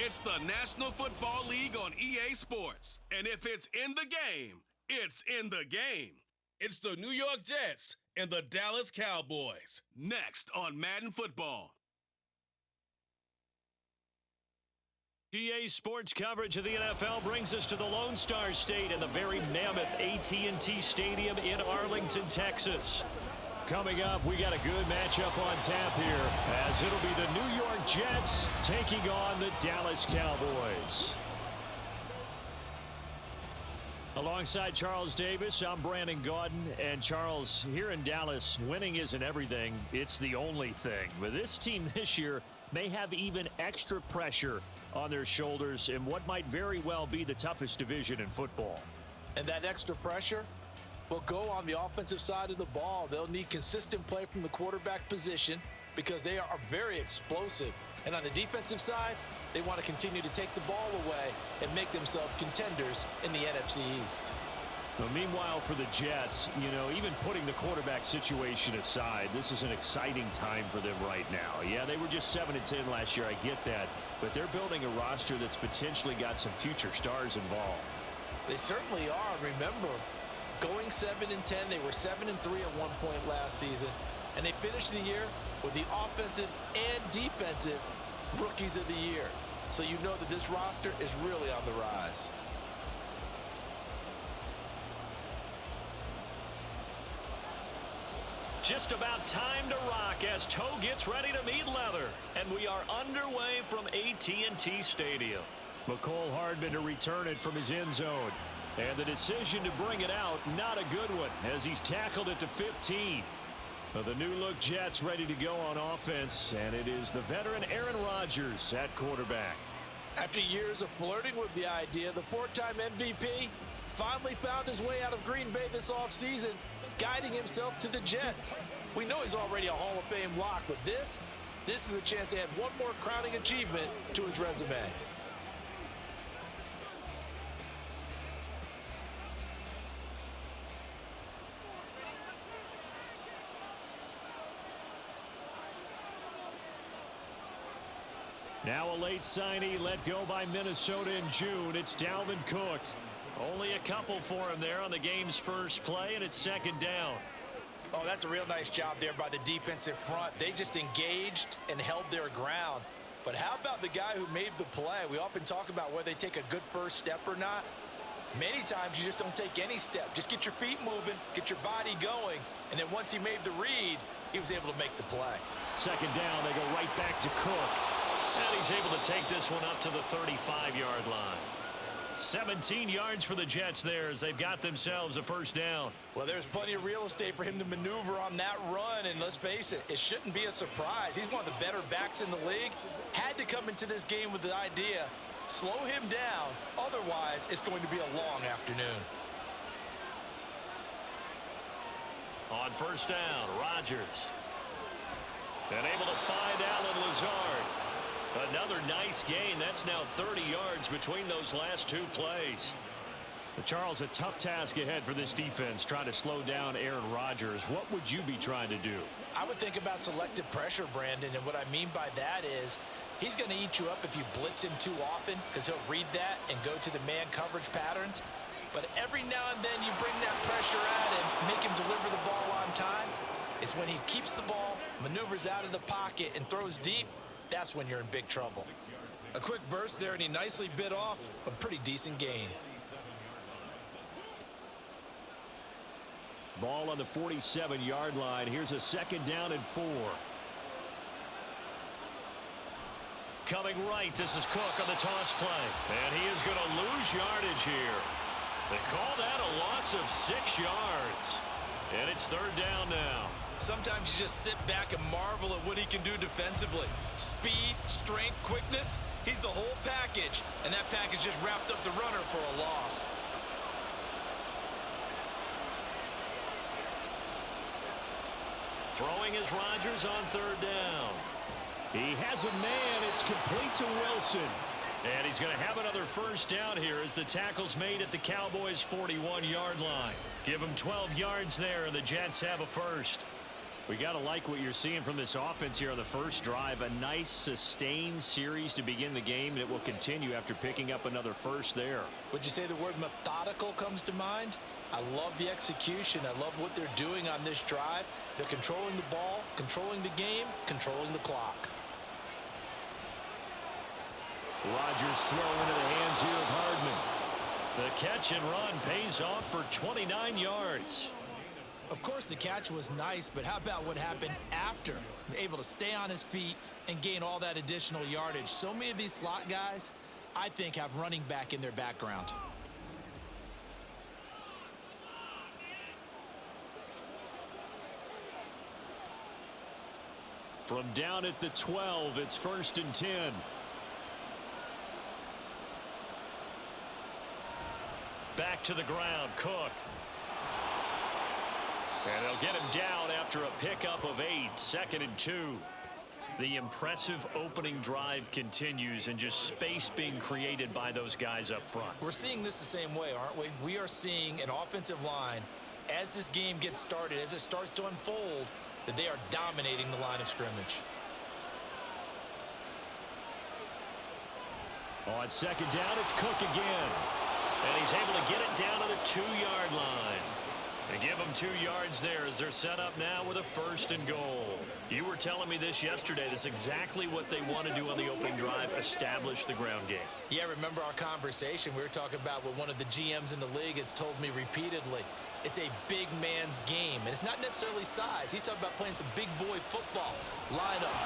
It's the National Football League on EA Sports. And if it's in the game, it's in the game. It's the New York Jets and the Dallas Cowboys. Next on Madden Football. EA Sports coverage of the NFL brings us to the Lone Star State and the very mammoth AT&T Stadium in Arlington, Texas. Coming up, we got a good matchup on tap here, as it'll be the New York Jets taking on the Dallas Cowboys. Alongside Charles Davis, I'm Brandon Gaudin. And Charles, here in Dallas, winning isn't everything. It's the only thing. But this team this year may have even extra pressure on their shoulders in what might very well be the toughest division in football. And that extra pressure will go on the offensive side of the ball. They'll need consistent play from the quarterback position because they are very explosive. And on the defensive side, they want to continue to take the ball away and make themselves contenders in the NFC East. Well, meanwhile, for the Jets, even putting the quarterback situation aside, this is an exciting time for them right now. Yeah, they were just 7-10 last year. I get that. But they're building a roster that's potentially got some future stars involved. They certainly are. Remember, going 7-10, they were 7-3 at one point last season. And they finished the year with the offensive and defensive rookies of the year. So you know that this roster is really on the rise. Just about time to rock as toe gets ready to meet leather. And we are underway from AT&T Stadium. McCole Hardman to return it from his end zone. And the decision to bring it out, not a good one, as he's tackled it to 15. The new-look Jets ready to go on offense, and it is the veteran Aaron Rodgers at quarterback. After years of flirting with the idea, the four-time MVP finally found his way out of Green Bay this offseason, guiding himself to the Jets. We know he's already a Hall of Fame lock, but this is a chance to add one more crowning achievement to his resume. Now a late signee let go by Minnesota in June. It's Dalvin Cook. Only a couple for him there on the game's first play, and it's second down. Oh, that's a real nice job there by the defensive front. They just engaged and held their ground. But how about the guy who made the play? We often talk about whether they take a good first step or not. Many times you just don't take any step. Just get your feet moving, get your body going, and then once he made the read, he was able to make the play. Second down, they go right back to Cook. And he's able to take this one up to the 35-yard line. 17 yards for the Jets there as they've got themselves a first down. Well, there's plenty of real estate for him to maneuver on that run, and let's face it, it shouldn't be a surprise. He's one of the better backs in the league. Had to come into this game with the idea, slow him down, otherwise it's going to be a long afternoon. On first down, Rodgers. And able to find Allen Lazard. Another nice gain. That's now 30 yards between those last two plays. But Charles, a tough task ahead for this defense, trying to slow down Aaron Rodgers. What would you be trying to do? I would think about selective pressure, Brandon, and what I mean by that is he's going to eat you up if you blitz him too often because he'll read that and go to the man coverage patterns. But every now and then you bring that pressure at him, make him deliver the ball on time. It's when he keeps the ball, maneuvers out of the pocket, and throws deep. That's when you're in big trouble. A quick burst there, and he nicely bit off a pretty decent gain. Ball on the 47-yard line. Here's a second down and 4. Coming right, this is Cook on the toss play. And he is going to lose yardage here. They call that a loss of 6 yards. And it's third down now. Sometimes you just sit back and marvel at what he can do defensively. Speed, strength, quickness, he's the whole package. And that package just wrapped up the runner for a loss. Throwing is Rodgers on third down. He has a man. It's complete to Wilson. And he's going to have another first down here as the tackle's made at the Cowboys' 41-yard line. Give him 12 yards there, and the Jets have a first. We got to like what you're seeing from this offense here on the first drive. A nice sustained series to begin the game, and it will continue after picking up another first there. Would you say the word methodical comes to mind? I love the execution. I love what they're doing on this drive. They're controlling the ball, controlling the game, controlling the clock. Rodgers throw into the hands here of Hardman. The catch and run pays off for 29 yards. Of course, the catch was nice, but how about what happened after? Able to stay on his feet and gain all that additional yardage. So many of these slot guys, I think, have running back in their background. From down at the 12, it's 1st and 10. Back to the ground, Cook. And they'll get him down after a pickup of 8, 2nd and 2. The impressive opening drive continues, and just space being created by those guys up front. We're seeing this the same way, aren't we? We are seeing an offensive line, as this game gets started, as it starts to unfold, that they are dominating the line of scrimmage. On 2nd down, it's Cook again. And he's able to get it down to the 2-yard line. They give them 2 yards there as they're set up now with a 1st and goal. You were telling me this yesterday. That's exactly what they want to do on the opening drive, establish the ground game. Yeah, remember our conversation. We were talking about what one of the GMs in the league has told me repeatedly. It's a big man's game, and it's not necessarily size. He's talking about playing some big boy football. Line up.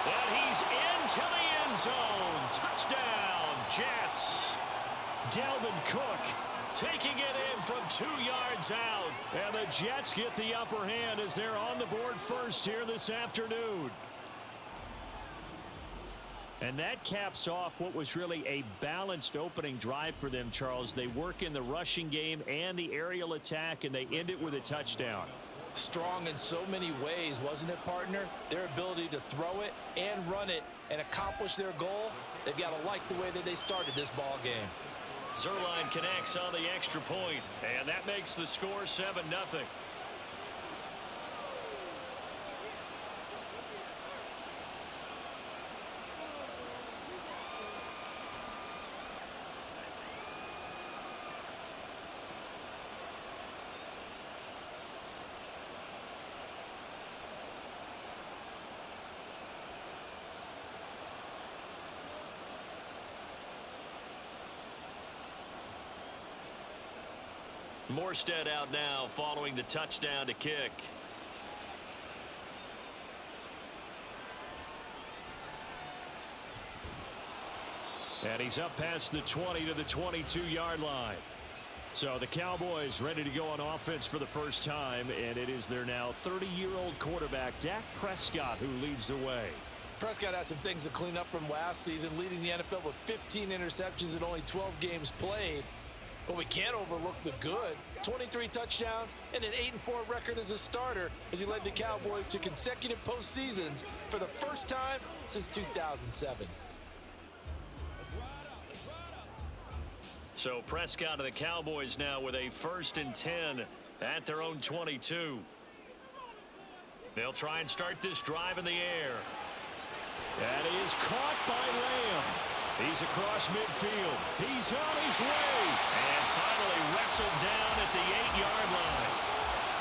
And he's into the end zone. Touchdown, Jets. Dalvin Cook taking it in from 2 yards out. And the Jets get the upper hand as they're on the board first here this afternoon. And that caps off what was really a balanced opening drive for them, Charles. They work in the rushing game and the aerial attack, and they end it with a touchdown. Strong in so many ways, wasn't it, partner? Their ability to throw it and run it and accomplish their goal, they've got to like the way that they started this ball game. Zerline connects on the extra point, and that makes the score 7-0. Morstead out now following the touchdown to kick. And he's up past the 20 to the 22-yard line. So the Cowboys ready to go on offense for the first time, and it is their now 30-year-old quarterback, Dak Prescott, who leads the way. Prescott has some things to clean up from last season, leading the NFL with 15 interceptions in only 12 games played. But we can't overlook the good. 23 touchdowns and an 8-4 record as a starter as he led the Cowboys to consecutive postseasons for the first time since 2007. So Prescott and the Cowboys now with a 1st and 10 at their own 22. They'll try and start this drive in the air. That is caught by Lamb. He's across midfield. He's on his way. And finally wrestled down at the 8-yard line.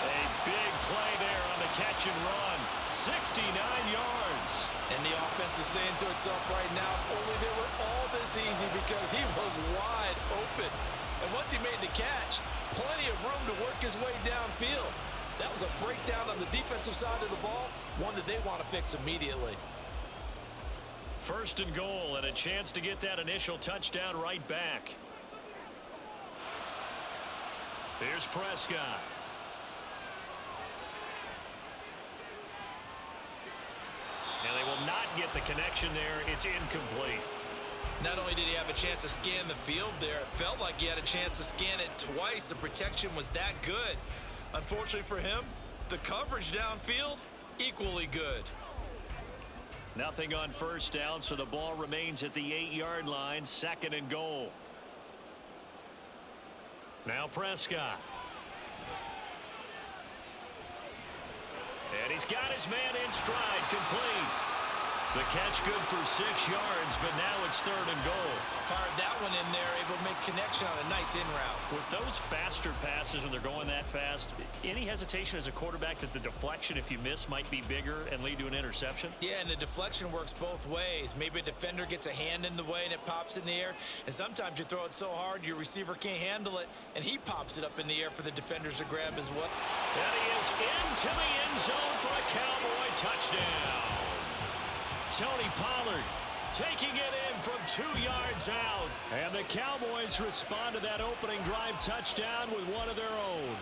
A big play there on the catch and run. 69 yards. And the offense is saying to itself right now, only they were all this easy because he was wide open. And once he made the catch, plenty of room to work his way downfield. That was a breakdown on the defensive side of the ball, one that they want to fix immediately. 1st and goal, and a chance to get that initial touchdown right back. Here's Prescott. And they will not get the connection there. It's incomplete. Not only did he have a chance to scan the field there, it felt like he had a chance to scan it twice. The protection was that good. Unfortunately for him, the coverage downfield, equally good. Nothing on 1st down, so the ball remains at the 8-yard line, 2nd and goal. Now Prescott. And he's got his man in stride, complete. The catch good for 6 yards, but now it's 3rd and goal. Fired that one in there, able to make connection on a nice in route. With those faster passes when they're going that fast, any hesitation as a quarterback that the deflection, if you miss, might be bigger and lead to an interception? Yeah, and the deflection works both ways. Maybe a defender gets a hand in the way and it pops in the air, and sometimes you throw it so hard your receiver can't handle it, and he pops it up in the air for the defenders to grab as well. And he is into the end zone for a Cowboy touchdown. Tony Pollard taking it in from 2 yards out. And the Cowboys respond to that opening drive touchdown with one of their own.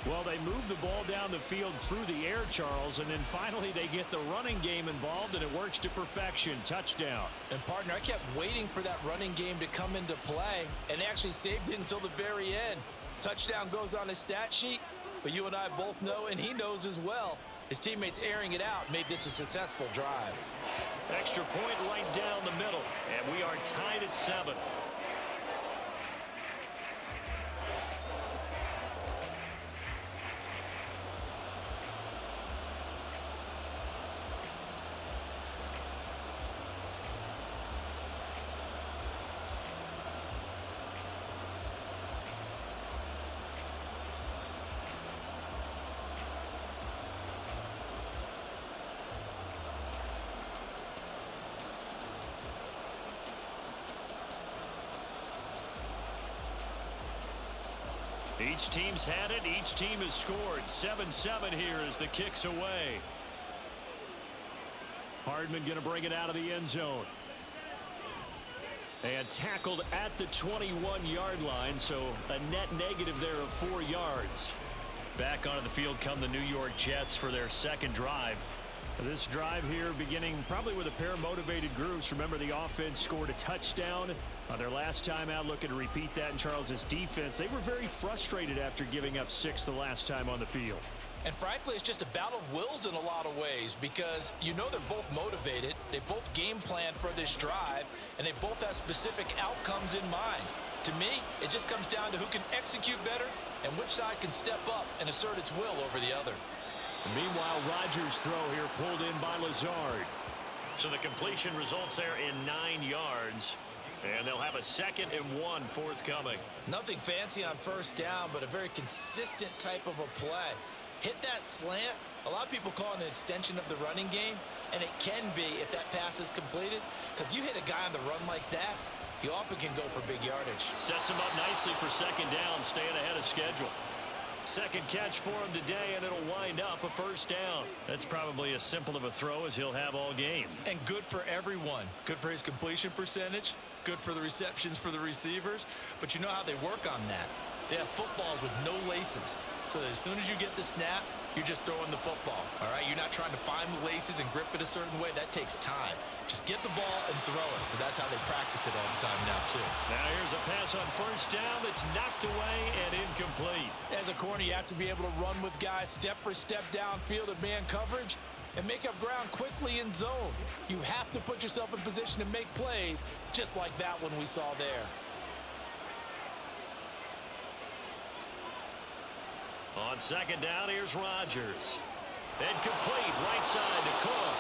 Well, they move the ball down the field through the air, Charles, and then finally they get the running game involved, and it works to perfection. Touchdown. And, partner, I kept waiting for that running game to come into play and actually saved it until the very end. Touchdown goes on his stat sheet, but you and I both know, and he knows as well, his teammates airing it out made this a successful drive. Extra point right down the middle, and we are tied at 7. Each team's had it. Each team has scored. 7-7 here as the kick's away. Hardman going to bring it out of the end zone. And tackled at the 21-yard line, so a net negative there of 4 yards. Back onto the field come the New York Jets for their second drive. This drive here beginning probably with a pair of motivated groups. Remember, the offense scored a touchdown on their last time out. Looking to repeat that in Charles's defense. They were very frustrated after giving up 6 the last time on the field. And frankly, it's just a battle of wills in a lot of ways, because you know they're both motivated. They both game planned for this drive, and they both have specific outcomes in mind. To me, it just comes down to who can execute better and which side can step up and assert its will over the other. Meanwhile, Rodgers' throw here pulled in by Lazard. So the completion results there in 9 yards. And they'll have a 2nd and 1 forthcoming. Nothing fancy on first down, but a very consistent type of a play. Hit that slant. A lot of people call it an extension of the running game, and it can be if that pass is completed, because you hit a guy on the run like that, you often can go for big yardage. Sets him up nicely for 2nd down, staying ahead of schedule. Second catch for him today, and it'll wind up a 1st down. That's probably as simple of a throw as he'll have all game. And good for everyone. Good for his completion percentage. Good for the receptions for the receivers. But you know how they work on that. They have footballs with no laces. So that as soon as you get the snap, you're just throwing the football. All right? You're not trying to find the laces and grip it a certain way. That takes time. Just get the ball and throw it. So that's how they practice it all the time now, too. Now here's a pass on 1st down that's knocked away and incomplete. As a corner, you have to be able to run with guys step for step downfield at man coverage and make up ground quickly in zone. You have to put yourself in position to make plays, just like that one we saw there. On 2nd down, here's Rodgers. And complete, right side to Cook.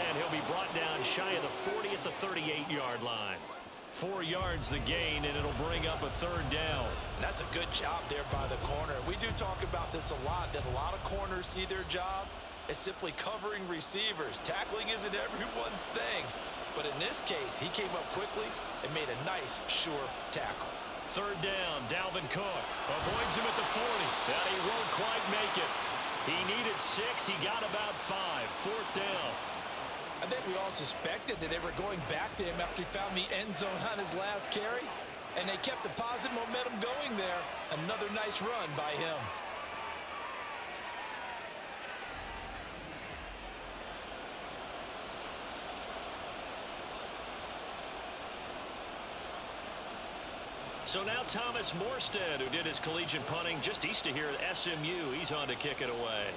And he'll be brought down shy of the 40 at the 38-yard line. 4 yards the gain, and it'll bring up a 3rd down. That's a good job there by the corner. We do talk about this a lot, that a lot of corners see their job as simply covering receivers. Tackling isn't everyone's thing. But in this case, he came up quickly and made a nice, sure tackle. 3rd down, Dalvin Cook avoids him at the 40. And he won't quite make it. He needed 6. He got about 5. 4th down. I think we all suspected that they were going back to him after he found the end zone on his last carry, and they kept the positive momentum going there. Another nice run by him. So now Thomas Morstead, who did his collegiate punting just east of here at SMU, he's on to kick it away.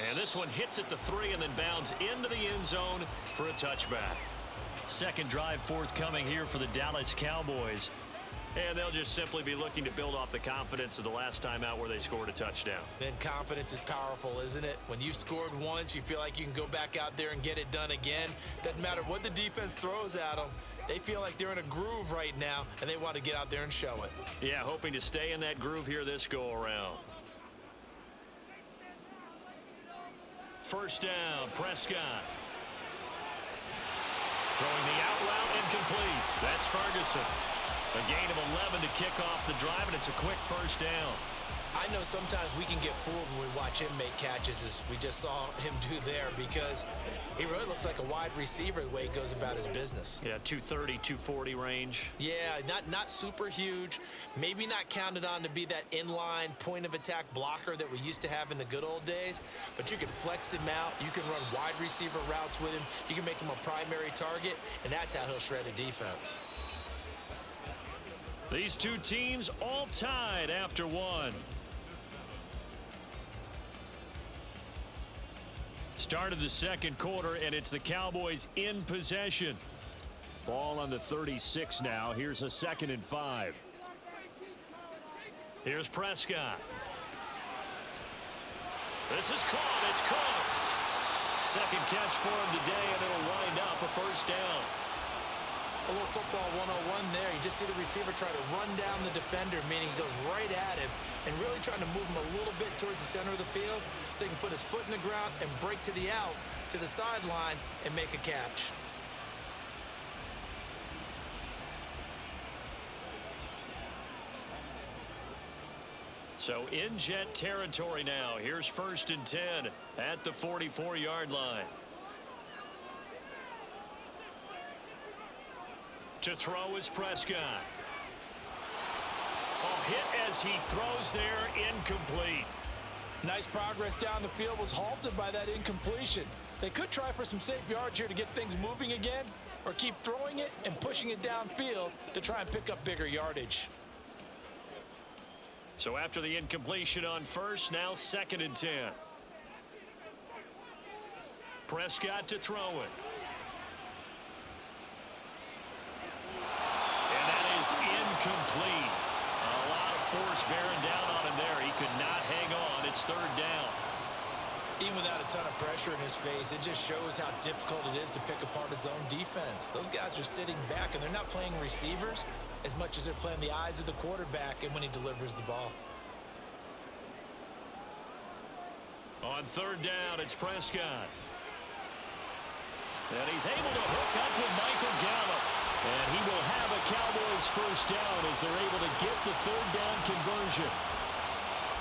And this one hits at the 3 and then bounds into the end zone for a touchback. Second drive forthcoming here for the Dallas Cowboys. And they'll just simply be looking to build off the confidence of the last time out where they scored a touchdown. Then confidence is powerful, isn't it? When you've scored once, you feel like you can go back out there and get it done again. Doesn't matter what the defense throws at them. They feel like they're in a groove right now, and they want to get out there and show it. Yeah, hoping to stay in that groove here this go-around. First down, Prescott. Throwing the out route incomplete. That's Ferguson. A gain of 11 to kick off the drive, and it's a quick first down. I know sometimes we can get fooled when we watch him make catches, as we just saw him do there, because he really looks like a wide receiver the way he goes about his business. Yeah, 230, 240 range. Yeah, not super huge. Maybe not counted on to be that inline point-of-attack blocker that we used to have in the good old days, but you can flex him out. You can run wide receiver routes with him. You can make him a primary target, and that's how he'll shred a defense. These two teams all tied after one. Start of the second quarter, and it's the Cowboys in possession. Ball on the 36 now. Here's a 2nd and 5. Here's Prescott. This is caught. It's Cooks. Second catch for him today, and it'll wind up a first down. A little football 101 there. You just see the receiver try to run down the defender, meaning he goes right at him and really trying to move him a little bit towards the center of the field so he can put his foot in the ground and break to the out, to the sideline, and make a catch. So in jet territory now. Here's 1st and 10 at the 44-yard line. To throw is Prescott. Oh, hit as he throws there, incomplete. Nice progress down the field, was halted by that incompletion. They could try for some safe yards here to get things moving again, or keep throwing it and pushing it downfield to try and pick up bigger yardage. So after the incompletion on first, now 2nd and 10. Prescott to throw it. Incomplete. A lot of force bearing down on him there. He could not hang on. It's 3rd down. Even without a ton of pressure in his face, it just shows how difficult it is to pick apart his own defense. Those guys are sitting back, and they're not playing receivers as much as they're playing the eyes of the quarterback and when he delivers the ball. On 3rd down, it's Prescott. And he's able to hook up with Michael Gallup. And he will have a Cowboys first down as they're able to get the 3rd down conversion.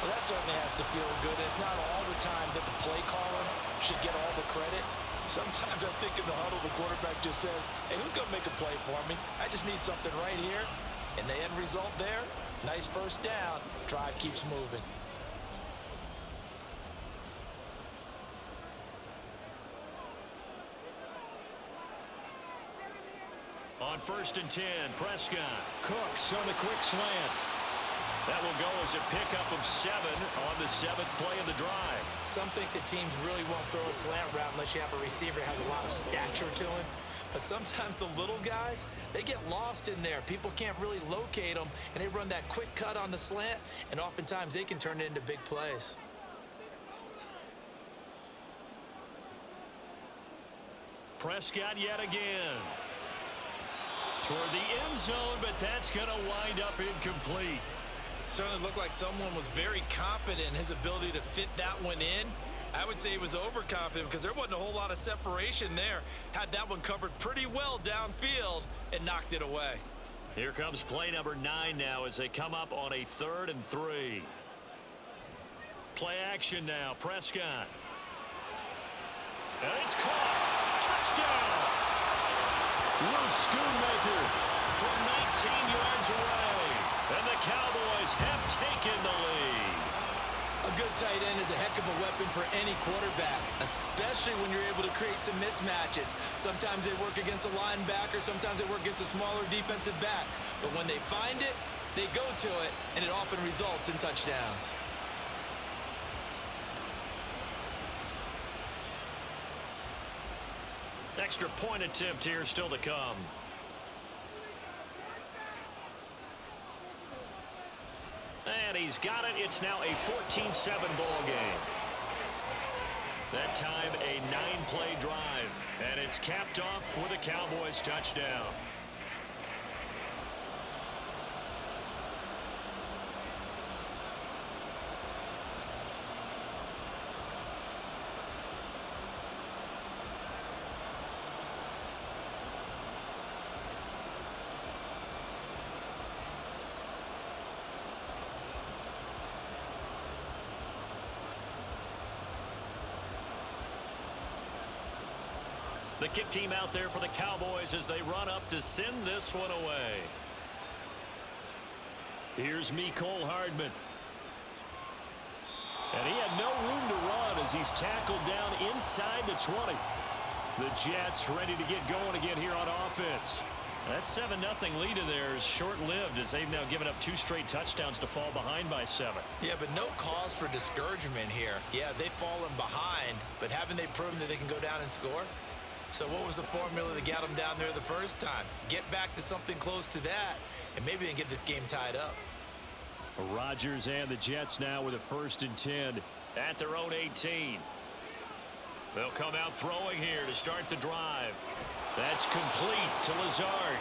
Well, that certainly has to feel good. It's not all the time that the play caller should get all the credit. Sometimes I think in the huddle, the quarterback just says, hey, who's going to make a play for me? I just need something right here. And the end result there, nice first down. Drive keeps moving. On 1st and 10, Prescott. Cooks on the quick slant. That will go as a pickup of 7 on the 7th play of the drive. Some think that teams really won't throw a slant route unless you have a receiver that has a lot of stature to him. But sometimes the little guys, they get lost in there. People can't really locate them, and they run that quick cut on the slant, and oftentimes they can turn it into big plays. Prescott yet again. Toward the end zone, but that's going to wind up incomplete. Certainly looked like someone was very confident in his ability to fit that one in. I would say he was overconfident because there wasn't a whole lot of separation there. Had that one covered pretty well downfield and knocked it away. Here comes play number 9 now as they come up on a 3rd and 3. Play action now, Prescott. And it's caught. Touchdown! Luke Schoonmaker from 19 yards away. And the Cowboys have taken the lead. A good tight end is a heck of a weapon for any quarterback, especially when you're able to create some mismatches. Sometimes they work against a linebacker, sometimes they work against a smaller defensive back. But when they find it, they go to it, and it often results in touchdowns. The extra point attempt here still to come. And he's got it. It's now a 14-7 ball game. That time a 9-play drive. And it's capped off with a Cowboys touchdown. The kick team out there for the Cowboys as they run up to send this one away. Here's Mecole Hardman. And he had no room to run as he's tackled down inside the 20. The Jets ready to get going again here on offense. That 7-0 lead of theirs short-lived as they've now given up 2 straight touchdowns to fall behind by 7. Yeah, but no cause for discouragement here. Yeah, they've fallen behind, but haven't they proven that they can go down and score? So what was the formula that got them down there the first time? Get back to something close to that, and maybe they can get this game tied up. Rodgers and the Jets now with a 1st and 10 at their own 18. They'll come out throwing here to start the drive. That's complete to Lazard.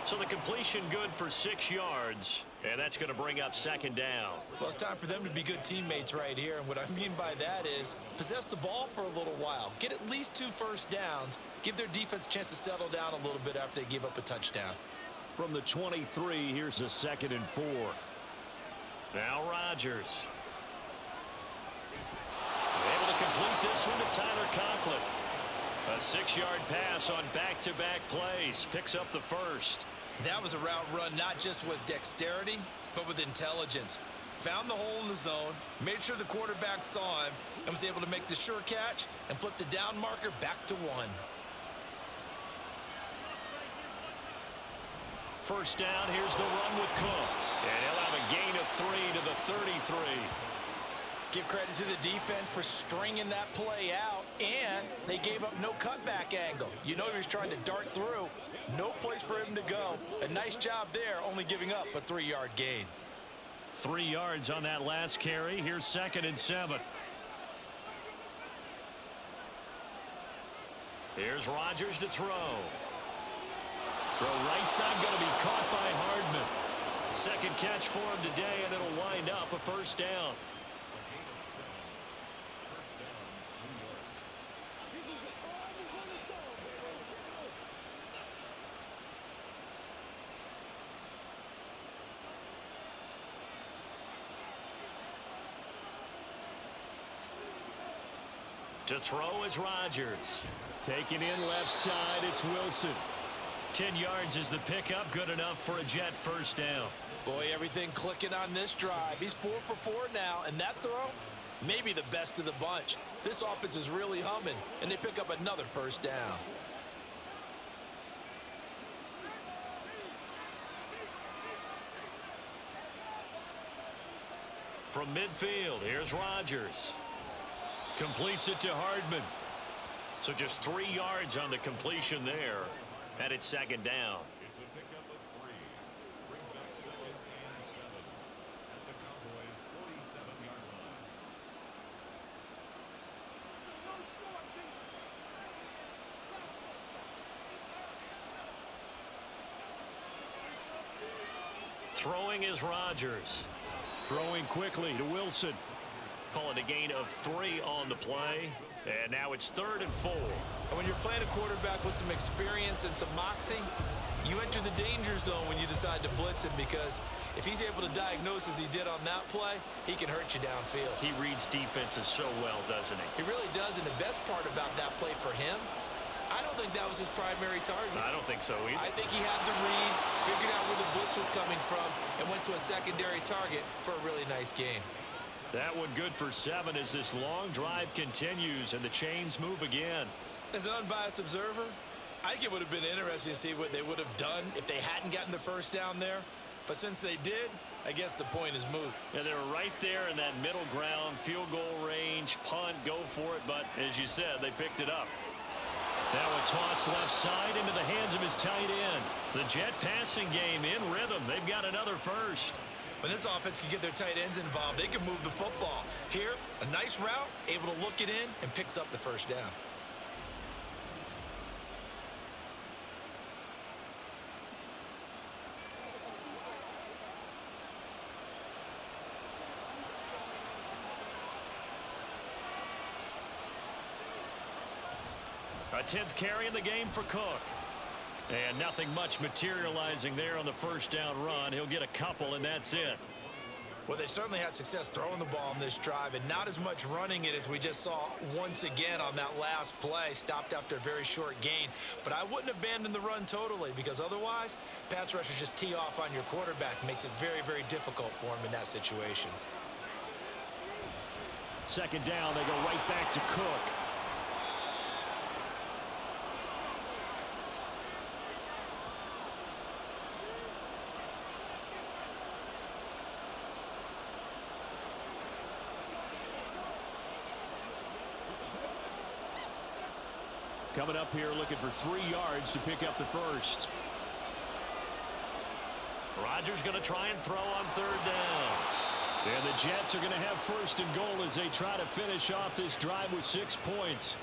So the completion good for 6 yards, and that's going to bring up 2nd down. Well, it's time for them to be good teammates right here, and what I mean by that is possess the ball for a little while. Get at least 2 first downs. Give their defense a chance to settle down a little bit after they give up a touchdown. From the 23, here's a 2nd and 4. Now Rodgers. Able to complete this one to Tyler Conklin. A 6-yard pass on back-to-back plays. Picks up the 1st. That was a route run not just with dexterity, but with intelligence. Found the hole in the zone, made sure the quarterback saw him, and was able to make the sure catch and flip the down marker back to 1. 1st down, here's the run with Cook. And he'll have a gain of 3 to the 33. Give credit to the defense for stringing that play out, and they gave up no cutback angle. You know he was trying to dart through. No place for him to go. A nice job there, only giving up a 3-yard gain. 3 yards on that last carry. Here's 2nd and 7. Here's Rodgers to throw. Throw right side going to be caught by Hardman. 2nd catch for him today, and it'll wind up a 1st down. To throw is Rodgers. Taken in left side, it's Wilson. 10 yards is the pickup, good enough for a Jet 1st down. Boy, everything clicking on this drive. He's 4 for 4 now, and that throw, maybe the best of the bunch. This offense is really humming, and they pick up another 1st down. From midfield, here's Rodgers. Completes it to Hardman. So just 3 yards on the completion there. And it's 2nd down. It's a pickup of 3. Brings up 2nd and 7 at the Cowboys' 47-yard line. Throwing is Rodgers. Throwing quickly to Wilson. Call it a gain of 3 on the play. And now it's 3rd and 4. And when you're playing a quarterback with some experience and some moxie, you enter the danger zone when you decide to blitz him, because if he's able to diagnose as he did on that play, he can hurt you downfield. He reads defenses so well, doesn't he? He really does, and the best part about that play for him, I don't think that was his primary target. I don't think so either. I think he had the read, figured out where the blitz was coming from, and went to a secondary target for a really nice gain. That one good for 7 as this long drive continues and the chains move again. As an unbiased observer, I think it would have been interesting to see what they would have done if they hadn't gotten the 1st down there. But since they did, I guess the point is moot. Yeah, they were right there in that middle ground, field goal range, punt, go for it. But as you said, they picked it up. Now a toss left side into the hands of his tight end. The Jet passing game in rhythm. They've got another first. When this offense can get their tight ends involved, they can move the football. Here, a nice route, able to look it in, and picks up the first down. A 10th carry in the game for Cook. And nothing much materializing there on the first down run. He'll get a couple, and that's it. Well, they certainly had success throwing the ball in this drive, and not as much running it as we just saw once again on that last play. Stopped after a very short gain. But I wouldn't abandon the run totally, because otherwise, pass rushers just tee off on your quarterback. Makes it very, very difficult for him in that situation. Second down, they go right back to Cook. Coming up here looking for 3 yards to pick up the first. Rodgers going to try and throw on third down. And the Jets are going to have first and goal as they try to finish off this drive with 6 points.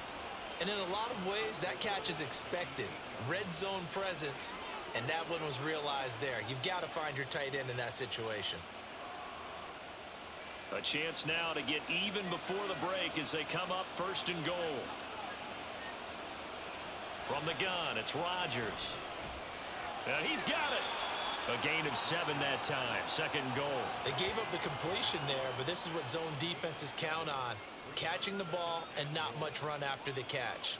And in a lot of ways, that catch is expected. Red zone presence, and that one was realized there. You've got to find your tight end in that situation. A chance now to get even before the break as they come up first and goal. From the gun, it's Rodgers. And he's got it. A gain of 7 that time. Second goal. They gave up the completion there, but this is what zone defenses count on. Catching the ball and not much run after the catch.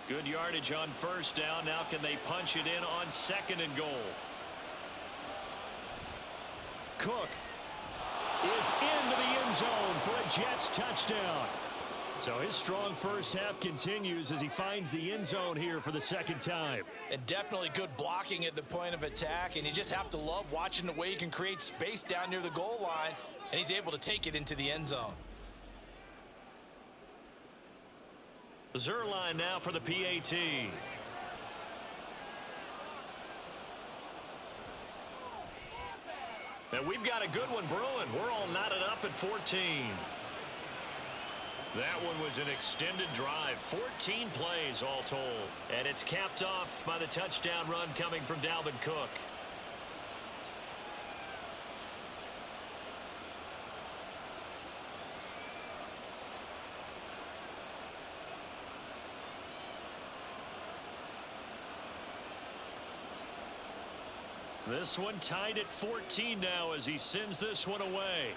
Good yardage on first down. Now can they punch it in on second and goal? Cook is into the end zone for a Jets touchdown. So his strong first half continues as he finds the end zone here for the second time. And definitely good blocking at the point of attack, and you just have to love watching the way he can create space down near the goal line, and he's able to take it into the end zone. Zerline now for the PAT. And we've got a good one brewing. We're all knotted up at 14. That one was an extended drive. 14 plays all told. And it's capped off by the touchdown run coming from Dalvin Cook. This one tied at 14 now as he sends this one away.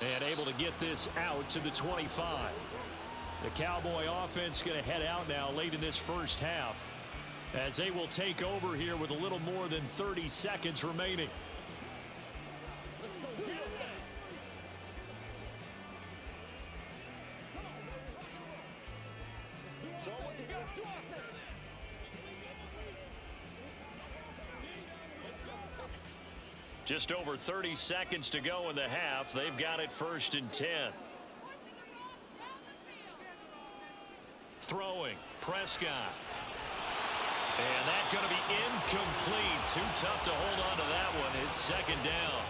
And able to get this out to the 25. The Cowboy offense going to head out now late in this first half as they will take over here with a little more than 30 seconds remaining. Let's go. Just over 30 seconds to go in the half. They've got it first and 10. Throwing. Prescott. And that's going to be incomplete. Too tough to hold on to that one. It's second down.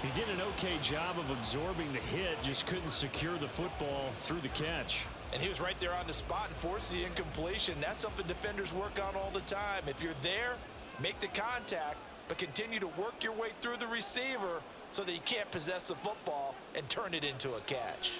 He did an okay job of absorbing the hit, just couldn't secure the football through the catch. And he was right there on the spot and forced the incompletion. That's something defenders work on all the time. If you're there, make the contact, but continue to work your way through the receiver so that you can't possess the football and turn it into a catch.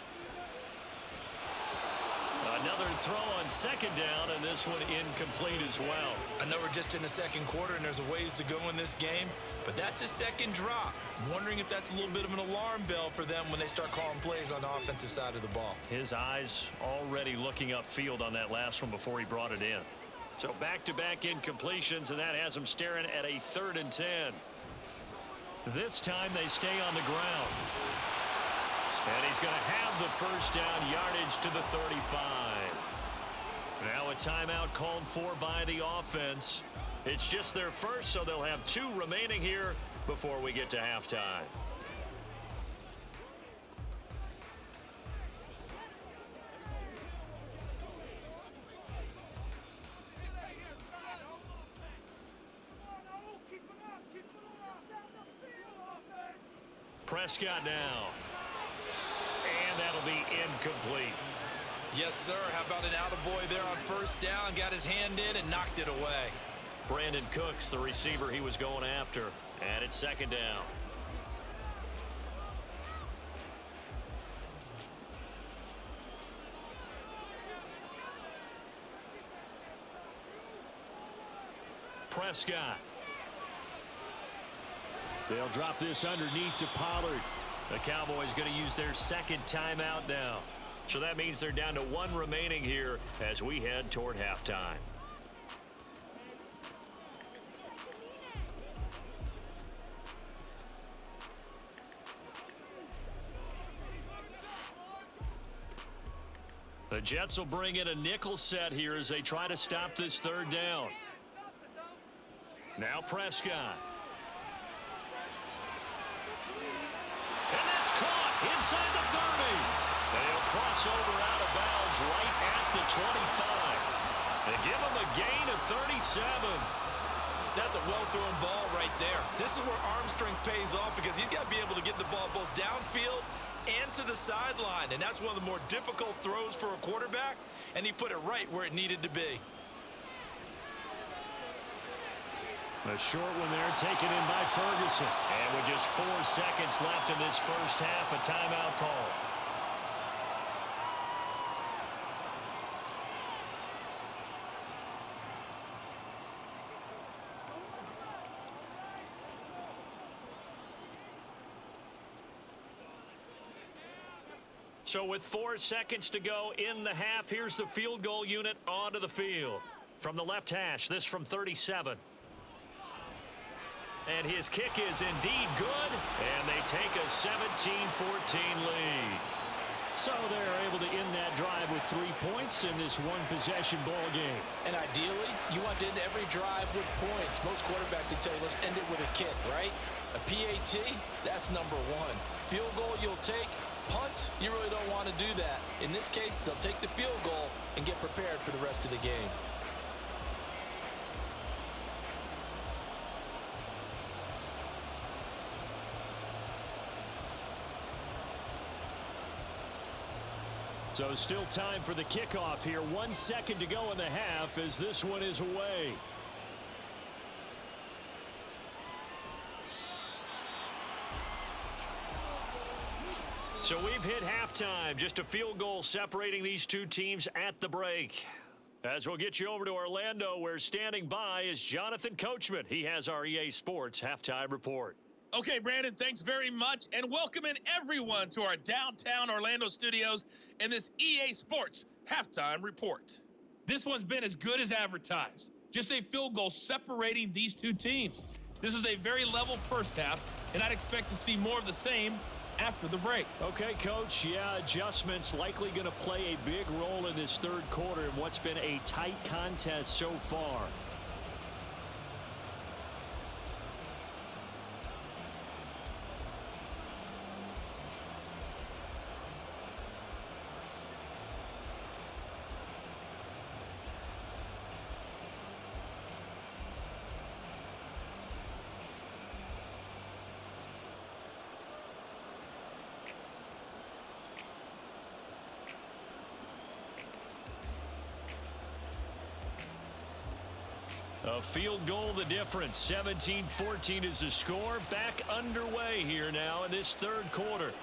Another throw on second down, and this one incomplete as well. I know we're just in the second quarter and there's a ways to go in this game, but that's a second drop. I'm wondering if that's a little bit of an alarm bell for them when they start calling plays on the offensive side of the ball. His eyes already looking upfield on that last one before he brought it in. So back-to-back incompletions, and that has him staring at a 3rd and 10. This time they stay on the ground. And he's going to have the first down, yardage to the 35. Now a timeout called for by the offense. It's just their first, so they'll have 2 remaining here before we get to halftime. Prescott now. And that'll be incomplete. Yes, sir. How about an attaboy there on first down? Got his hand in and knocked it away. Brandon Cooks, the receiver he was going after. And it's second down. Prescott. They'll drop this underneath to Pollard. The Cowboys going to use their second timeout now. So that means they're down to 1 remaining here as we head toward halftime. The Jets will bring in a nickel set here as they try to stop this third down. Now Prescott. And that's caught inside the 30. They'll cross over out of bounds right at the 25. They give them a gain of 37. That's a well-thrown ball right there. This is where arm strength pays off because he's got to be able to get the ball both downfield and to the sideline. And that's one of the more difficult throws for a quarterback. And he put it right where it needed to be. A short one there taken in by Ferguson. And with just 4 seconds left in this first half, a timeout call. So with 4 seconds to go in the half, here's the field goal unit onto the field. From the left hash, this from 37. And his kick is indeed good, and they take a 17-14 lead. So they're able to end that drive with 3 points in this one-possession ball game. And ideally, you want to end every drive with points. Most quarterbacks will tell you, let's end it with a kick, right? A PAT, that's number 1. Field goal you'll take. Punts, you really don't want to do that. In this case, they'll take the field goal and get prepared for the rest of the game. So still time for the kickoff here. 1 second to go in the half as this one is away. So we've hit halftime. Just a field goal separating these 2 teams at the break. As we'll get you over to Orlando, where standing by is Jonathan Coachman. He has our EA Sports halftime report. Okay, Brandon, thanks very much, and welcome in everyone to our downtown Orlando studios and this EA Sports halftime report. This one's been as good as advertised. Just a field goal separating these 2 teams. This is a very level first half, and I'd expect to see more of the same after the break. Okay, Coach. Yeah, adjustments likely going to play a big role in this third quarter in what's been a tight contest so far. A field goal the difference. 17-14 is the score. Back underway here now in this third quarter.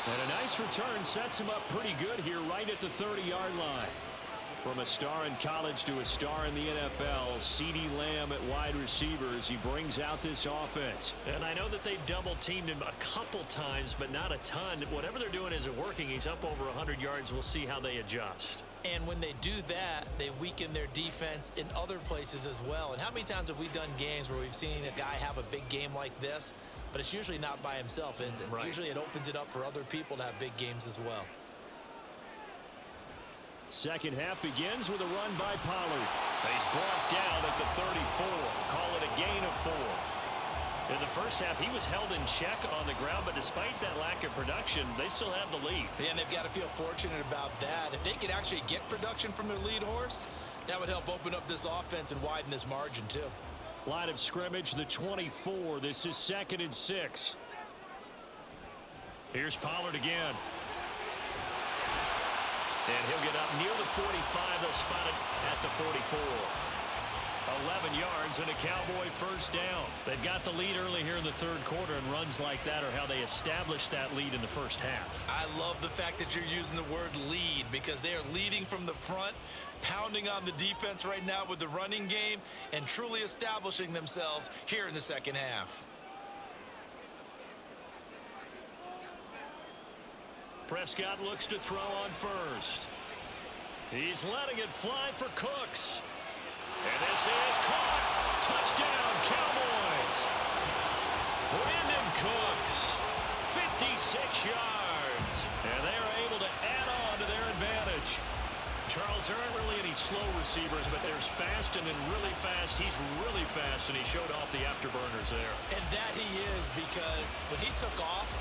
And a nice return sets him up pretty good here right at the 30-yard line. From a star in college to a star in the NFL, CeeDee Lamb at wide receiver as he brings out this offense. And I know that they've double-teamed him a couple times, but not a ton. Whatever they're doing isn't working. He's up over 100 yards. We'll see how they adjust. And when they do that, they weaken their defense in other places as well. And how many times have we done games where we've seen a guy have a big game like this, but it's usually not by himself, is it? Right. Usually it opens it up for other people to have big games as well. Second half begins with a run by Pollard. He's brought down at the 34. Call it a gain of 4. In the first half, he was held in check on the ground, but despite that lack of production, they still have the lead. Yeah, and they've got to feel fortunate about that. If they could actually get production from their lead horse, that would help open up this offense and widen this margin, too. Line of scrimmage, the 24. This is 2nd and 6. Here's Pollard again. And he'll get up near the 45. They'll spot it at the 44. 11 yards and a Cowboy first down. They've got the lead early here in the third quarter, and runs like that are how they establish that lead in the first half. I love the fact that you're using the word lead, because they are leading from the front, pounding on the defense right now with the running game, and truly establishing themselves here in the second half. Prescott looks to throw on first. He's letting it fly for Cooks. And this is caught. Touchdown, Cowboys. Brandon Cooks, 56 yards. And they are able to add on to their advantage. Charles, there aren't really any slow receivers, but there's fast and then really fast. He's really fast, and he showed off the afterburners there. And that he is, because when he took off,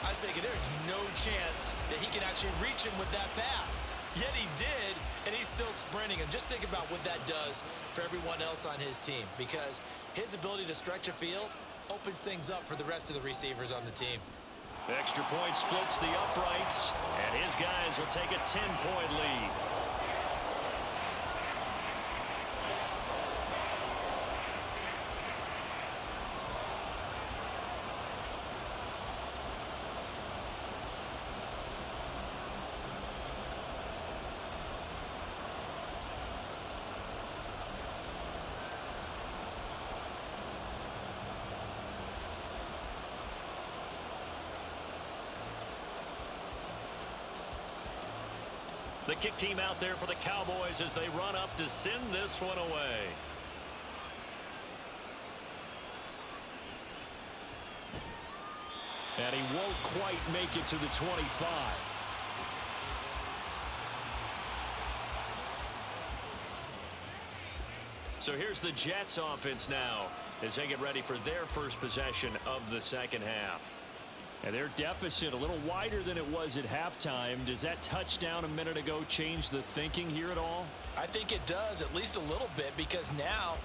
I was thinking there's no chance that he can actually reach him with that pass. Yet he did, and he's still sprinting. And just think about what that does for everyone else on his team, because his ability to stretch a field opens things up for the rest of the receivers on the team. Extra point splits the uprights, and his guys will take a 10-point lead. The kick team out there for the Cowboys as they run up to send this one away. And he won't quite make it to the 25. So here's the Jets offense now as they get ready for their first possession of the second half. And their deficit a little wider than it was at halftime. Does that touchdown a minute ago change the thinking here at all? I think it does, at least a little bit, because now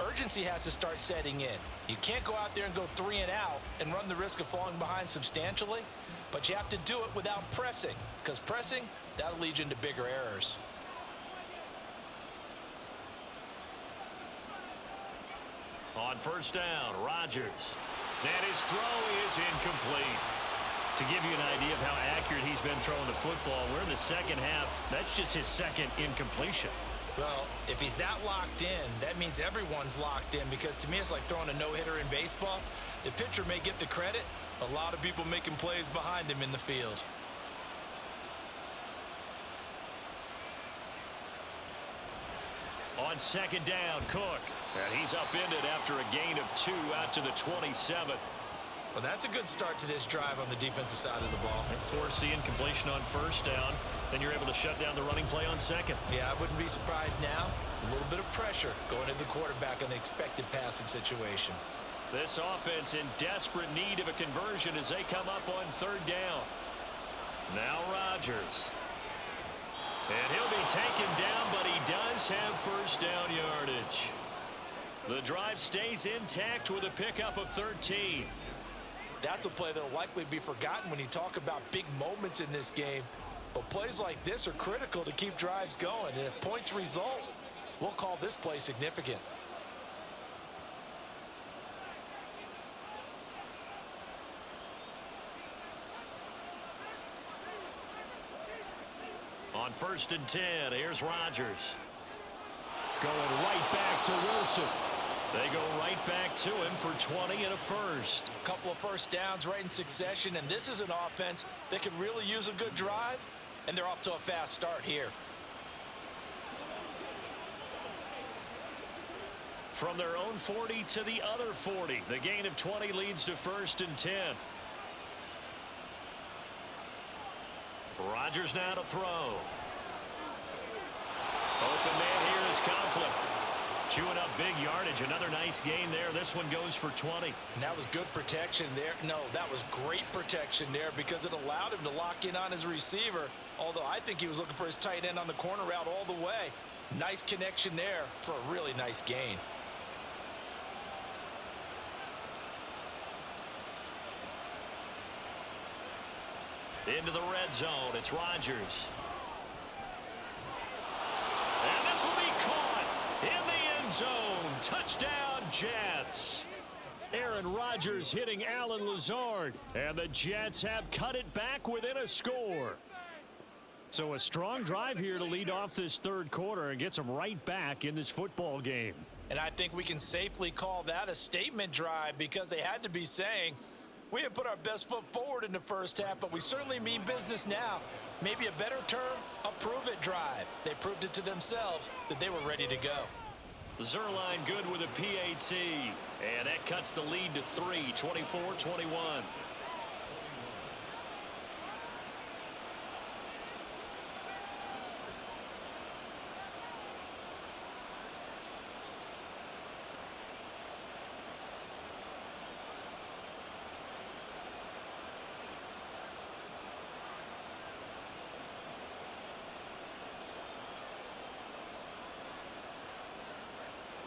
urgency has to start setting in. You can't go out there and go 3 and out and run the risk of falling behind substantially, but you have to do it without pressing, because pressing, that'll lead you into bigger errors. On first down, Rodgers. And his throw is incomplete. To give you an idea of how accurate he's been throwing the football, we're in the second half. That's just his second incompletion. Well, if he's that locked in, that means everyone's locked in, because to me it's like throwing a no-hitter in baseball. The pitcher may get the credit, a lot of people making plays behind him in the field. On second down, Cook. And he's upended after a gain of 2 out to the 27. Well, that's a good start to this drive on the defensive side of the ball. And force the incompletion on first down. Then you're able to shut down the running play on second. Yeah, I wouldn't be surprised now. A little bit of pressure going into the quarterback on the expected passing situation. This offense in desperate need of a conversion as they come up on third down. Now Rodgers. And he'll be taken down, but he does have first down yardage. The drive stays intact with a pickup of 13. That's a play that will likely be forgotten when you talk about big moments in this game. But plays like this are critical to keep drives going. And if points result, we'll call this play significant. On first and 10, here's Rodgers. Going right back to Wilson. They go right back to him for 20 and a first. A couple of first downs right in succession, and this is an offense that could really use a good drive, and they're off to a fast start here. From their own 40 to the other 40. The gain of 20 leads to first and 10. Rodgers now to throw. Open man here is Conklin. Chewing up big yardage. Another nice gain there. This one goes for 20. And that was good protection there. No, that was great protection there because it allowed him to lock in on his receiver. Although I think he was looking for his tight end on the corner route all the way. Nice connection there for a really nice gain. Into the red zone. It's Rodgers. And this will be caught in the end zone. Touchdown, Jets. Aaron Rodgers hitting Allen Lazard. And the Jets have cut it back within a score. So a strong drive here to lead off this third quarter and gets them right back in this football game. And I think we can safely call that a statement drive because they had to be saying, we didn't put our best foot forward in the first half, but we certainly mean business now. Maybe a better term, a prove-it drive. They proved it to themselves that they were ready to go. Zerline good with a PAT. And that cuts the lead to 3, 24-21.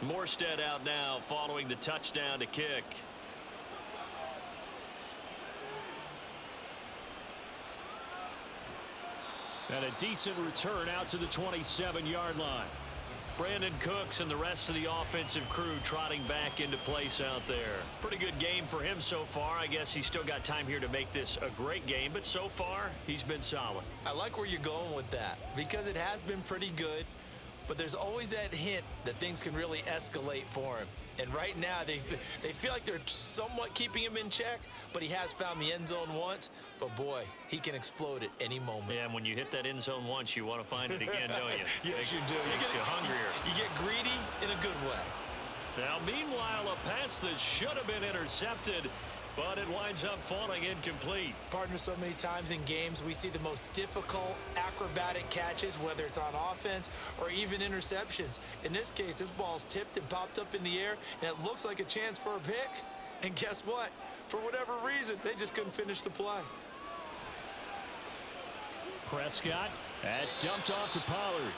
Morstead out now following the touchdown to kick. And a decent return out to the 27-yard line. Brandon Cooks and the rest of the offensive crew trotting back into place out there. Pretty good game for him so far. I guess he's still got time here to make this a great game, but so far he's been solid. I like where you're going with that because it has been pretty good. But there's always that hint that things can really escalate for him. And right now, they feel like they're somewhat keeping him in check, but he has found the end zone once. But, boy, he can explode at any moment. Yeah, and when you hit that end zone once, you want to find it again, don't you? Yes, you do. Makes you hungrier. You get greedy in a good way. Now, meanwhile, a pass that should have been intercepted, but it winds up falling incomplete. Partner, so many times in games, we see the most difficult acrobatic catches, whether it's on offense or even interceptions. In this case, this ball's tipped and popped up in the air, and it looks like a chance for a pick. And guess what? For whatever reason, they just couldn't finish the play. Prescott, that's dumped off to Pollard.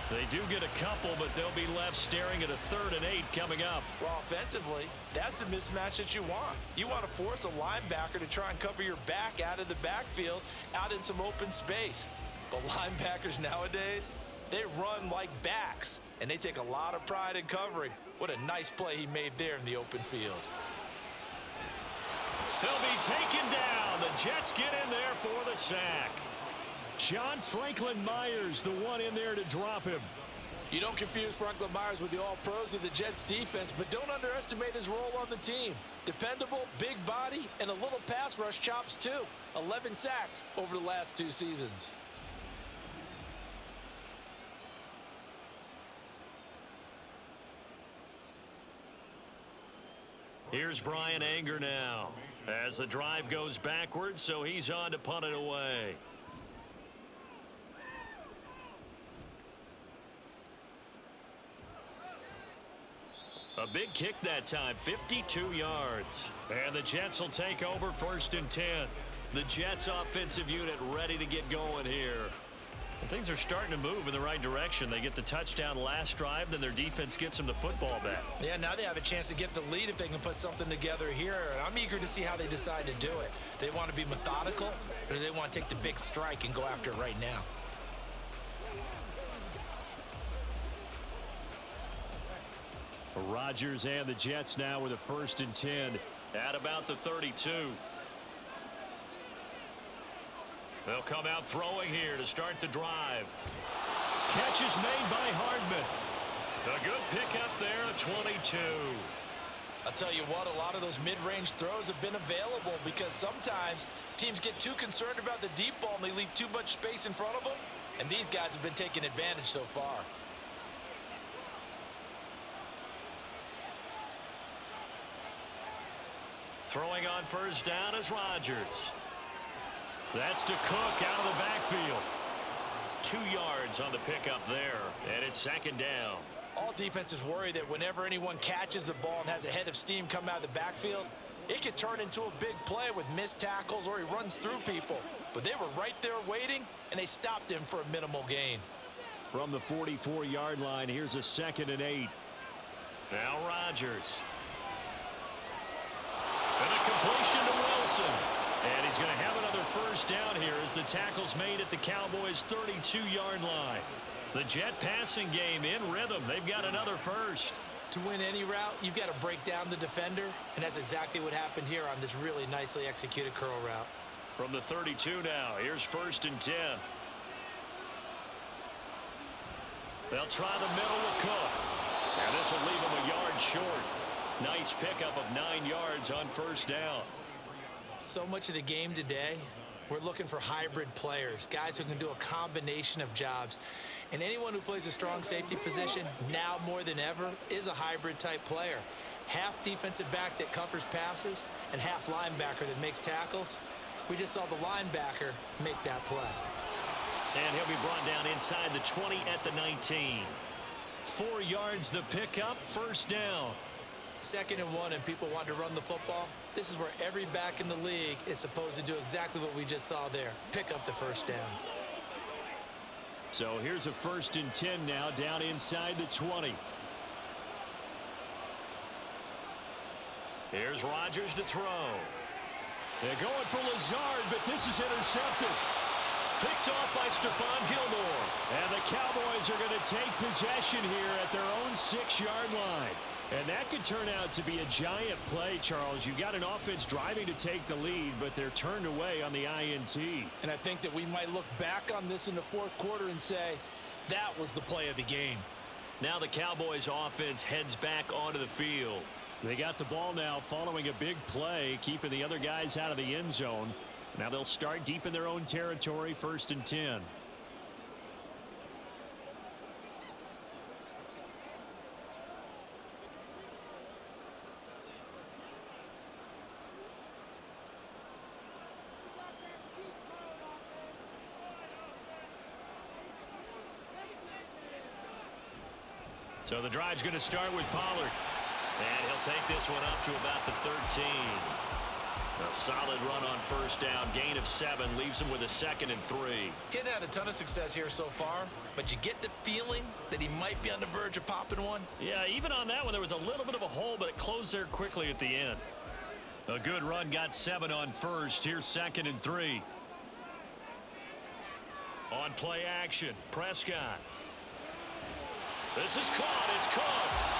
They do get a couple, but they'll be left staring at a 3rd and 8 coming up. Well, offensively, that's the mismatch that you want. You want to force a linebacker to try and cover your back out of the backfield, out in some open space. But linebackers nowadays, they run like backs, and they take a lot of pride in covering. What a nice play he made there in the open field. He'll be taken down. The Jets get in there for the sack. John Franklin Myers, the one in there to drop him. You don't confuse Franklin Myers with the All-Pros of the Jets defense, but don't underestimate his role on the team. Dependable, big body, and a little pass rush chops too. 11 sacks over the last 2 seasons. Here's Brian Anger now as the drive goes backwards, so he's on to punt it away. A big kick that time, 52 yards. And the Jets will take over 1st and 10. The Jets offensive unit ready to get going here. And things are starting to move in the right direction. They get the touchdown last drive, then their defense gets them the football back. Yeah, now they have a chance to get the lead if they can put something together here. And I'm eager to see how they decide to do it. Do they want to be methodical, or do they want to take the big strike and go after it right now? Rodgers and the Jets now with a 1st and 10 at about the 32. They'll come out throwing here to start the drive. Catch is made by Hardman. A good pickup there at 22. I'll tell you what, a lot of those mid-range throws have been available because sometimes teams get too concerned about the deep ball and they leave too much space in front of them. And these guys have been taking advantage so far. Throwing on 1st down is Rodgers. That's to Cook out of the backfield. 2 yards on the pickup there, and it's second down. All defenses worry that whenever anyone catches the ball and has a head of steam come out of the backfield, it could turn into a big play with missed tackles or he runs through people. But they were right there waiting, and they stopped him for a minimal gain. From the 44-yard line, here's a 2nd and 8. Now Rodgers. And a completion to Wilson. And he's going to have another first down here as the tackle's made at the Cowboys' 32-yard line. The Jet passing game in rhythm. They've got another first. To win any route, you've got to break down the defender, and that's exactly what happened here on this really nicely executed curl route. From the 32 now, here's 1st and 10. They'll try the middle with Cook. And this will leave him a yard short. Nice pickup of 9 yards on first down. So much of the game today, we're looking for hybrid players, guys who can do a combination of jobs. And anyone who plays a strong safety position, now more than ever, is a hybrid type player. Half defensive back that covers passes and half linebacker that makes tackles. We just saw the linebacker make that play. And he'll be brought down inside the 20 at the 19. 4 yards the pickup, first down. 2nd and 1 and people want to run the football. This is where every back in the league is supposed to do exactly what we just saw there. Pick up the first down. So here's a 1st and 10 now, down inside the 20. Here's Rodgers to throw. They're going for Lazard, but this is intercepted. Picked off by Stephon Gilmore. And the Cowboys are going to take possession here at their own 6-yard line. And that could turn out to be a giant play, Charles. You got an offense driving to take the lead, but they're turned away on the INT. And I think that we might look back on this in the 4th quarter and say, that was the play of the game. Now the Cowboys offense heads back onto the field. They got the ball now following a big play, keeping the other guys out of the end zone. Now they'll start deep in their own territory, 1st and 10. So the drive's going to start with Pollard. And he'll take this one up to about the 13. A solid run on first down. Gain of 7 leaves him with a 2nd and 3. Getting had a ton of success here so far, but you get the feeling that he might be on the verge of popping one. Yeah, even on that one, there was a little bit of a hole, but it closed there quickly at the end. A good run, got 7 on first. Here's 2nd and 3. On play action, Prescott. This is caught. It's Cooks.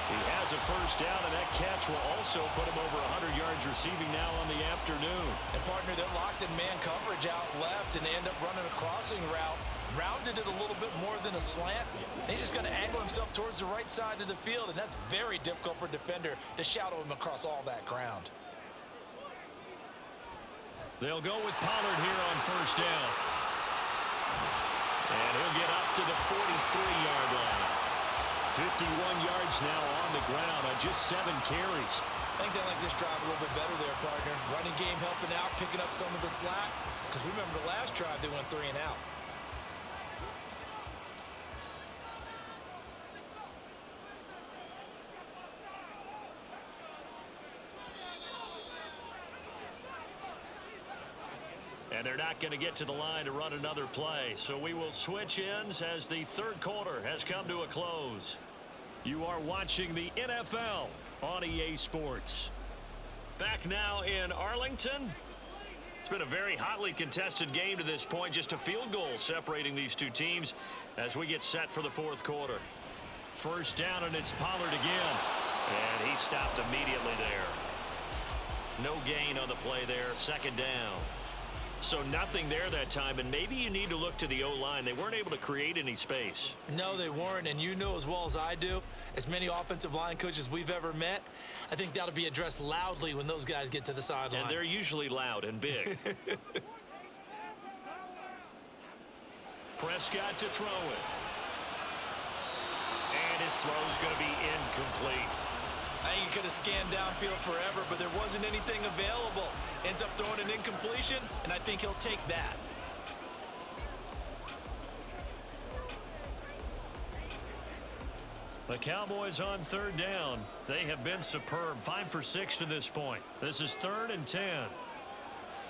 He has a first down, and that catch will also put him over 100 yards receiving now on the afternoon. And, partner, they're locked in man coverage out left, and they end up running a crossing route. Rounded it a little bit more than a slant. He's just going to angle himself towards the right side of the field, and that's very difficult for a defender to shadow him across all that ground. They'll go with Pollard here on first down. And he'll get up to the 43-yard line. 51 yards now on the ground on just 7 carries. I think they like this drive a little bit better there, partner. Running game helping out, picking up some of the slack. Because remember the last drive, they went 3 and out. And they're not going to get to the line to run another play. So we will switch ends as the 3rd quarter has come to a close. You are watching the NFL on EA Sports. Back now in Arlington. It's been a very hotly contested game to this point. Just a field goal separating these two teams as we get set for the 4th quarter. First down, and it's Pollard again. And he stopped immediately there. No gain on the play there. 2nd down. So nothing there that time, and maybe you need to look to the O-line. They weren't able to create any space. No, they weren't, and you know as well as I do, as many offensive line coaches we've ever met, I think that'll be addressed loudly when those guys get to the sideline. And they're usually loud and big. Prescott to throw it. And his throw's going to be incomplete. I think he could have scanned downfield forever, but there wasn't anything available. Ends up throwing an incompletion, and I think he'll take that. The Cowboys on third down. They have been superb. 5 for 6 to this point. This is 3rd and 10.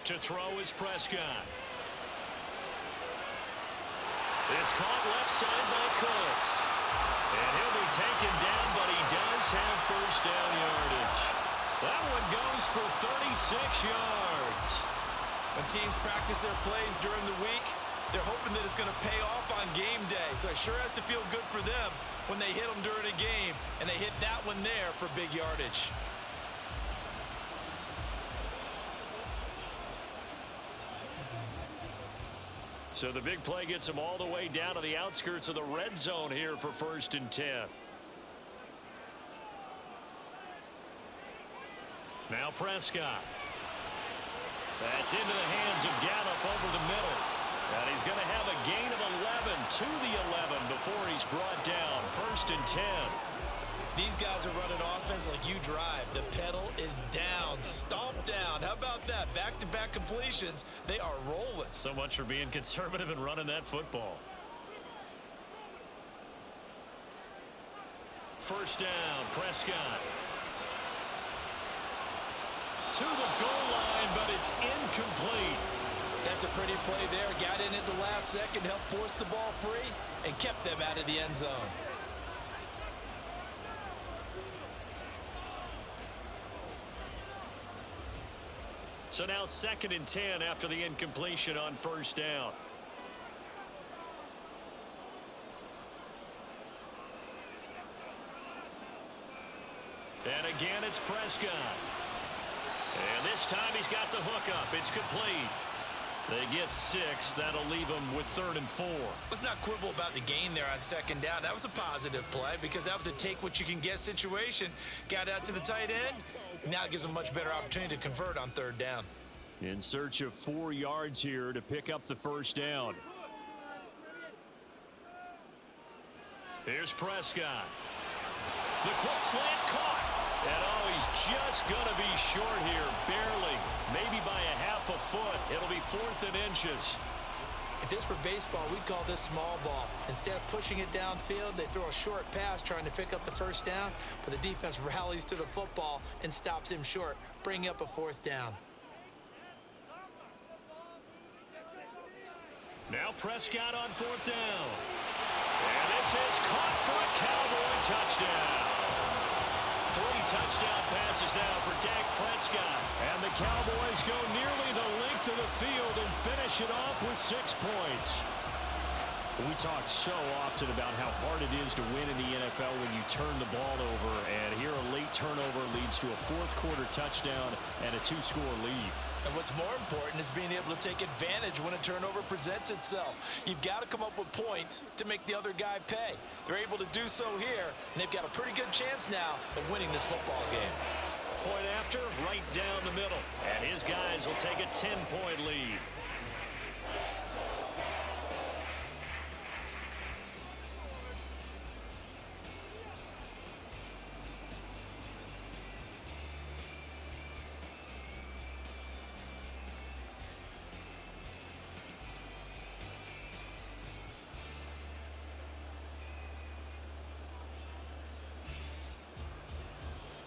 To throw is Prescott. It's caught left side by Cooks. And he'll be taken down, but he does have first down yardage. That one goes for 36 yards. When teams practice their plays during the week, they're hoping that it's going to pay off on game day. So it sure has to feel good for them when they hit them during a game, and they hit that one there for big yardage. So the big play gets him all the way down to the outskirts of the red zone here for 1st and 10. Now Prescott. That's into the hands of Gallup over the middle. And he's going to have a gain of 11 to the 11 before he's brought down. 1st and 10. These guys are running offense like you drive. The pedal is down, stomp down. How about that? Back-to-back completions. They are rolling. So much for being conservative and running that football. 1st down, Prescott. To the goal line, but it's incomplete. That's a pretty play there. Got in at the last second, helped force the ball free, and kept them out of the end zone. So now 2nd and 10 after the incompletion on 1st down. And again, it's Prescott. And this time he's got the hook up. It's complete. They get 6. That'll leave them with 3rd and 4. Let's not quibble about the gain there on 2nd down. That was a positive play because that was a take-what-you-can-get situation. Got out to the tight end. Now it gives them a much better opportunity to convert on 3rd down. In search of 4 yards here to pick up the 1st down. Here's Prescott. The quick slant caught. And he's just going to be short here, barely. Maybe by a half a foot. It'll be 4th and inches. If this were baseball, we'd call this small ball. Instead of pushing it downfield, they throw a short pass trying to pick up the 1st down, but the defense rallies to the football and stops him short, bringing up a 4th down. Now Prescott on 4th down. And this is caught for a Cowboy touchdown. 3 touchdown passes now for Dak Prescott. And the Cowboys go nearly the length of the field and finish it off with 6 points. We talk so often about how hard it is to win in the NFL when you turn the ball over. And here a late turnover leads to a 4th quarter touchdown and a 2-score lead. And what's more important is being able to take advantage when a turnover presents itself. You've got to come up with points to make the other guy pay. They're able to do so here, and they've got a pretty good chance now of winning this football game. Point after, right down the middle. And his guys will take a 10-point lead.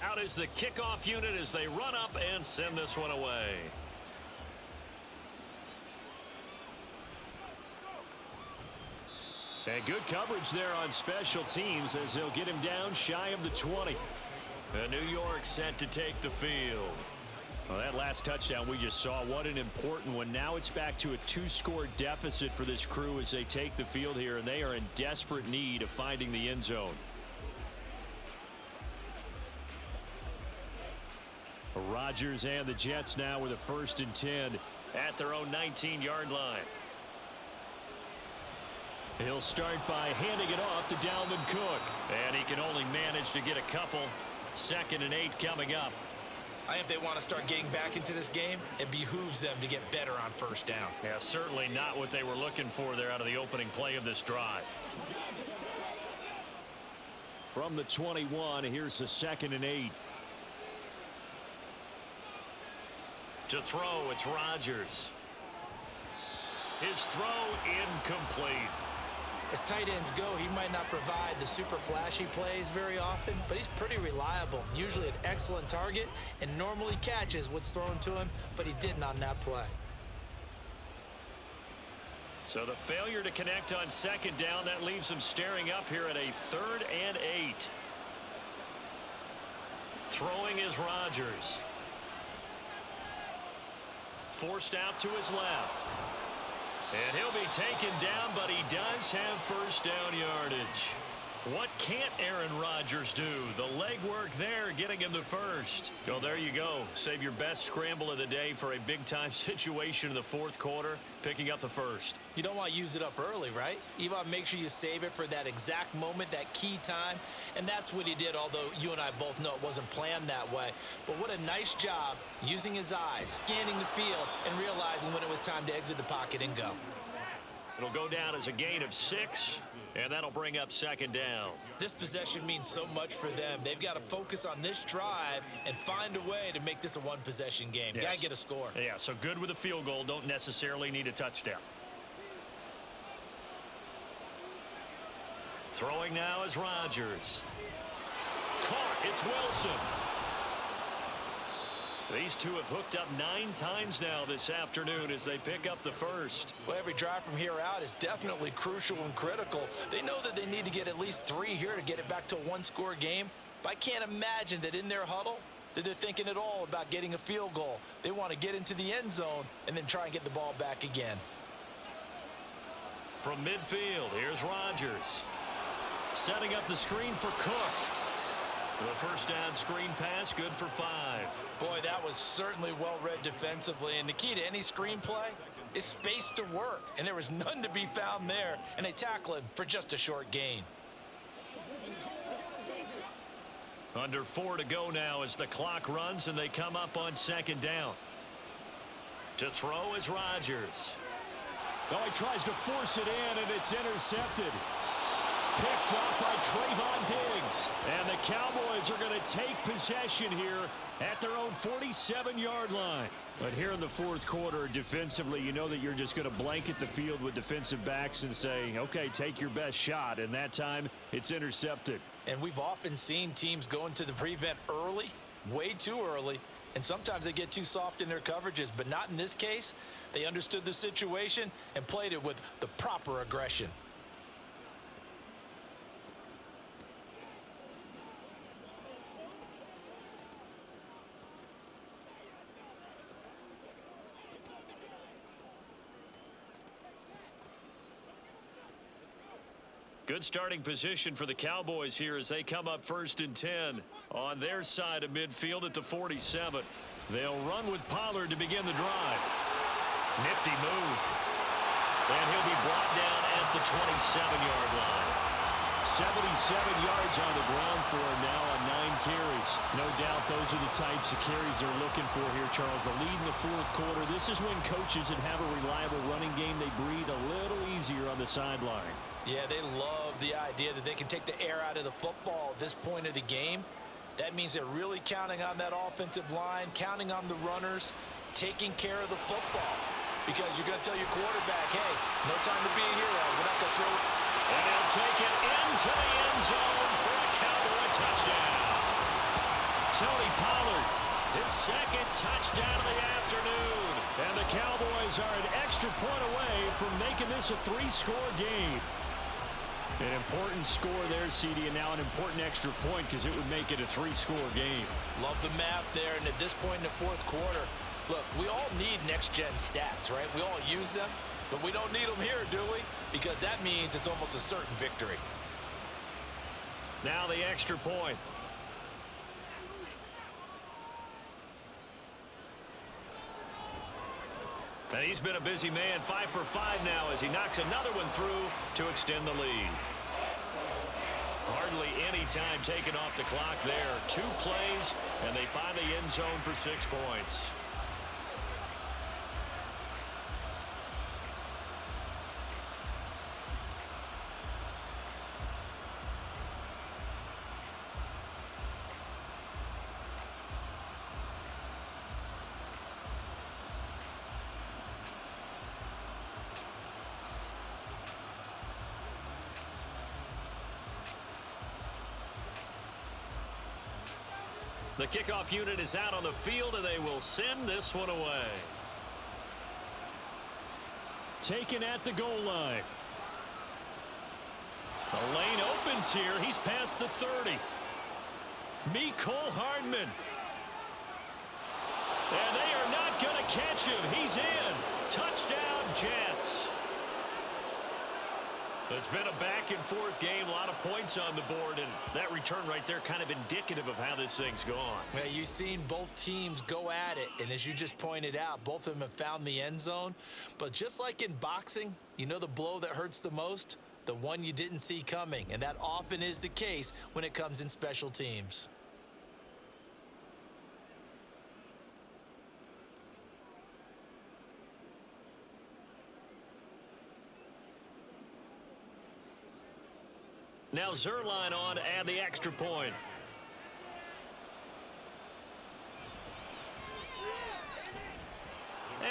Out is the kickoff unit as they run up and send this one away. And good coverage there on special teams as they'll get him down shy of the 20. And New York set to take the field. Well, that last touchdown we just saw, what an important one. Now it's back to a 2-score deficit for this crew as they take the field here, and they are in desperate need of finding the end zone. Rodgers and the Jets now with a 1st and 10 at their own 19-yard line. He'll start by handing it off to Dalvin Cook. And he can only manage to get a couple. 2nd and 8 coming up. I think if they want to start getting back into this game, it behooves them to get better on 1st down. Yeah, certainly not what they were looking for there out of the opening play of this drive. From the 21, here's the 2nd and 8. To throw, it's Rodgers. His throw incomplete. As tight ends go, he might not provide the super flashy plays very often, but he's pretty reliable, usually an excellent target, and normally catches what's thrown to him, but he didn't on that play. So the failure to connect on second down, that leaves him staring up here at a 3rd and 8. Throwing is Rodgers. Forced out to his left. And he'll be taken down, but he does have first down yardage. What can't Aaron Rodgers do? The legwork there getting him to first. Well, there you go. Save your best scramble of the day for a big-time situation in the 4th quarter, picking up the first. You don't want to use it up early, right? You want to make sure you save it for that exact moment, that key time. And that's what he did, although you and I both know it wasn't planned that way. But what a nice job using his eyes, scanning the field, and realizing when it was time to exit the pocket and go. It'll go down as a gain of 6, and that'll bring up second down. This possession means so much for them. They've got to focus on this drive and find a way to make this a one-possession game. Yes. Got to get a score. Yeah, so good with a field goal. Don't necessarily need a touchdown. Throwing now is Rodgers. Caught. It's Wilson. These two have hooked up 9 times now this afternoon as they pick up the first. Well, every drive from here out is definitely crucial and critical. They know that they need to get at least 3 here to get it back to a one-score game. But I can't imagine that in their huddle that they're thinking at all about getting a field goal. They want to get into the end zone and then try and get the ball back again. From midfield, here's Rodgers. Setting up the screen for Cook. The first down screen pass, good for 5. Boy, that was certainly well-read defensively. And the key to any screen play is space to work. And there was none to be found there. And they tackle him for just a short gain. Under 4 to go now as the clock runs and they come up on second down. To throw is Rodgers. Oh, he tries to force it in, and it's intercepted. Picked up by Trayvon Diggs. And the Cowboys are going to take possession here at their own 47-yard line. But here in the 4th quarter, defensively, you know that you're just going to blanket the field with defensive backs and say, okay, take your best shot. And that time, it's intercepted. And we've often seen teams go into the prevent early, way too early, and sometimes they get too soft in their coverages, but not in this case. They understood the situation and played it with the proper aggression. Good starting position for the Cowboys here as they come up 1st and 10 on their side of midfield at the 47. They'll run with Pollard to begin the drive. Nifty move. And he'll be brought down at the 27-yard line. 77 yards on the ground for him now on 9 carries. No doubt those are the types of carries they're looking for here, Charles. The lead in the 4th quarter. This is when coaches that have a reliable running game, they breathe a little easier on the sideline. Yeah, they love the idea that they can take the air out of the football at this point of the game. That means they're really counting on that offensive line, counting on the runners, taking care of the football. Because you're going to tell your quarterback, hey, no time to be a hero. We're not going to throw it. And they'll take it into the end zone for a Cowboy touchdown. Tony Pollard, his 2nd touchdown of the afternoon. And the Cowboys are an extra point away from making this a 3-score game. An important score there, CD, and now an important extra point because it would make it a 3-score game. Love the math there, and at this point in the 4th quarter, look, we all need next-gen stats, right? We all use them, but we don't need them here, do we? Because that means it's almost a certain victory. Now the extra point. And he's been a busy man, 5 for 5 now as he knocks another one through to extend the lead. Hardly any time taken off the clock there. 2 plays, and they find the end zone for 6 points. The kickoff unit is out on the field, and they will send this one away. Taken at the goal line. The lane opens here. He's past the 30. Mecole Hardman. And they are not going to catch him. He's in. Touchdown, Jets. It's been a back-and-forth game, a lot of points on the board, and that return right there kind of indicative of how this thing's gone. Well, you've seen both teams go at it, and as you just pointed out, both of them have found the end zone. But just like in boxing, you know the blow that hurts the most? The one you didn't see coming, and that often is the case when it comes in special teams. Now Zerline on to add the extra point.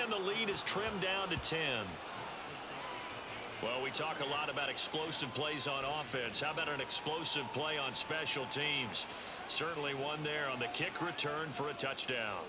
And the lead is trimmed down to 10. Well, we talk a lot about explosive plays on offense. How about an explosive play on special teams? Certainly one there on the kick return for a touchdown.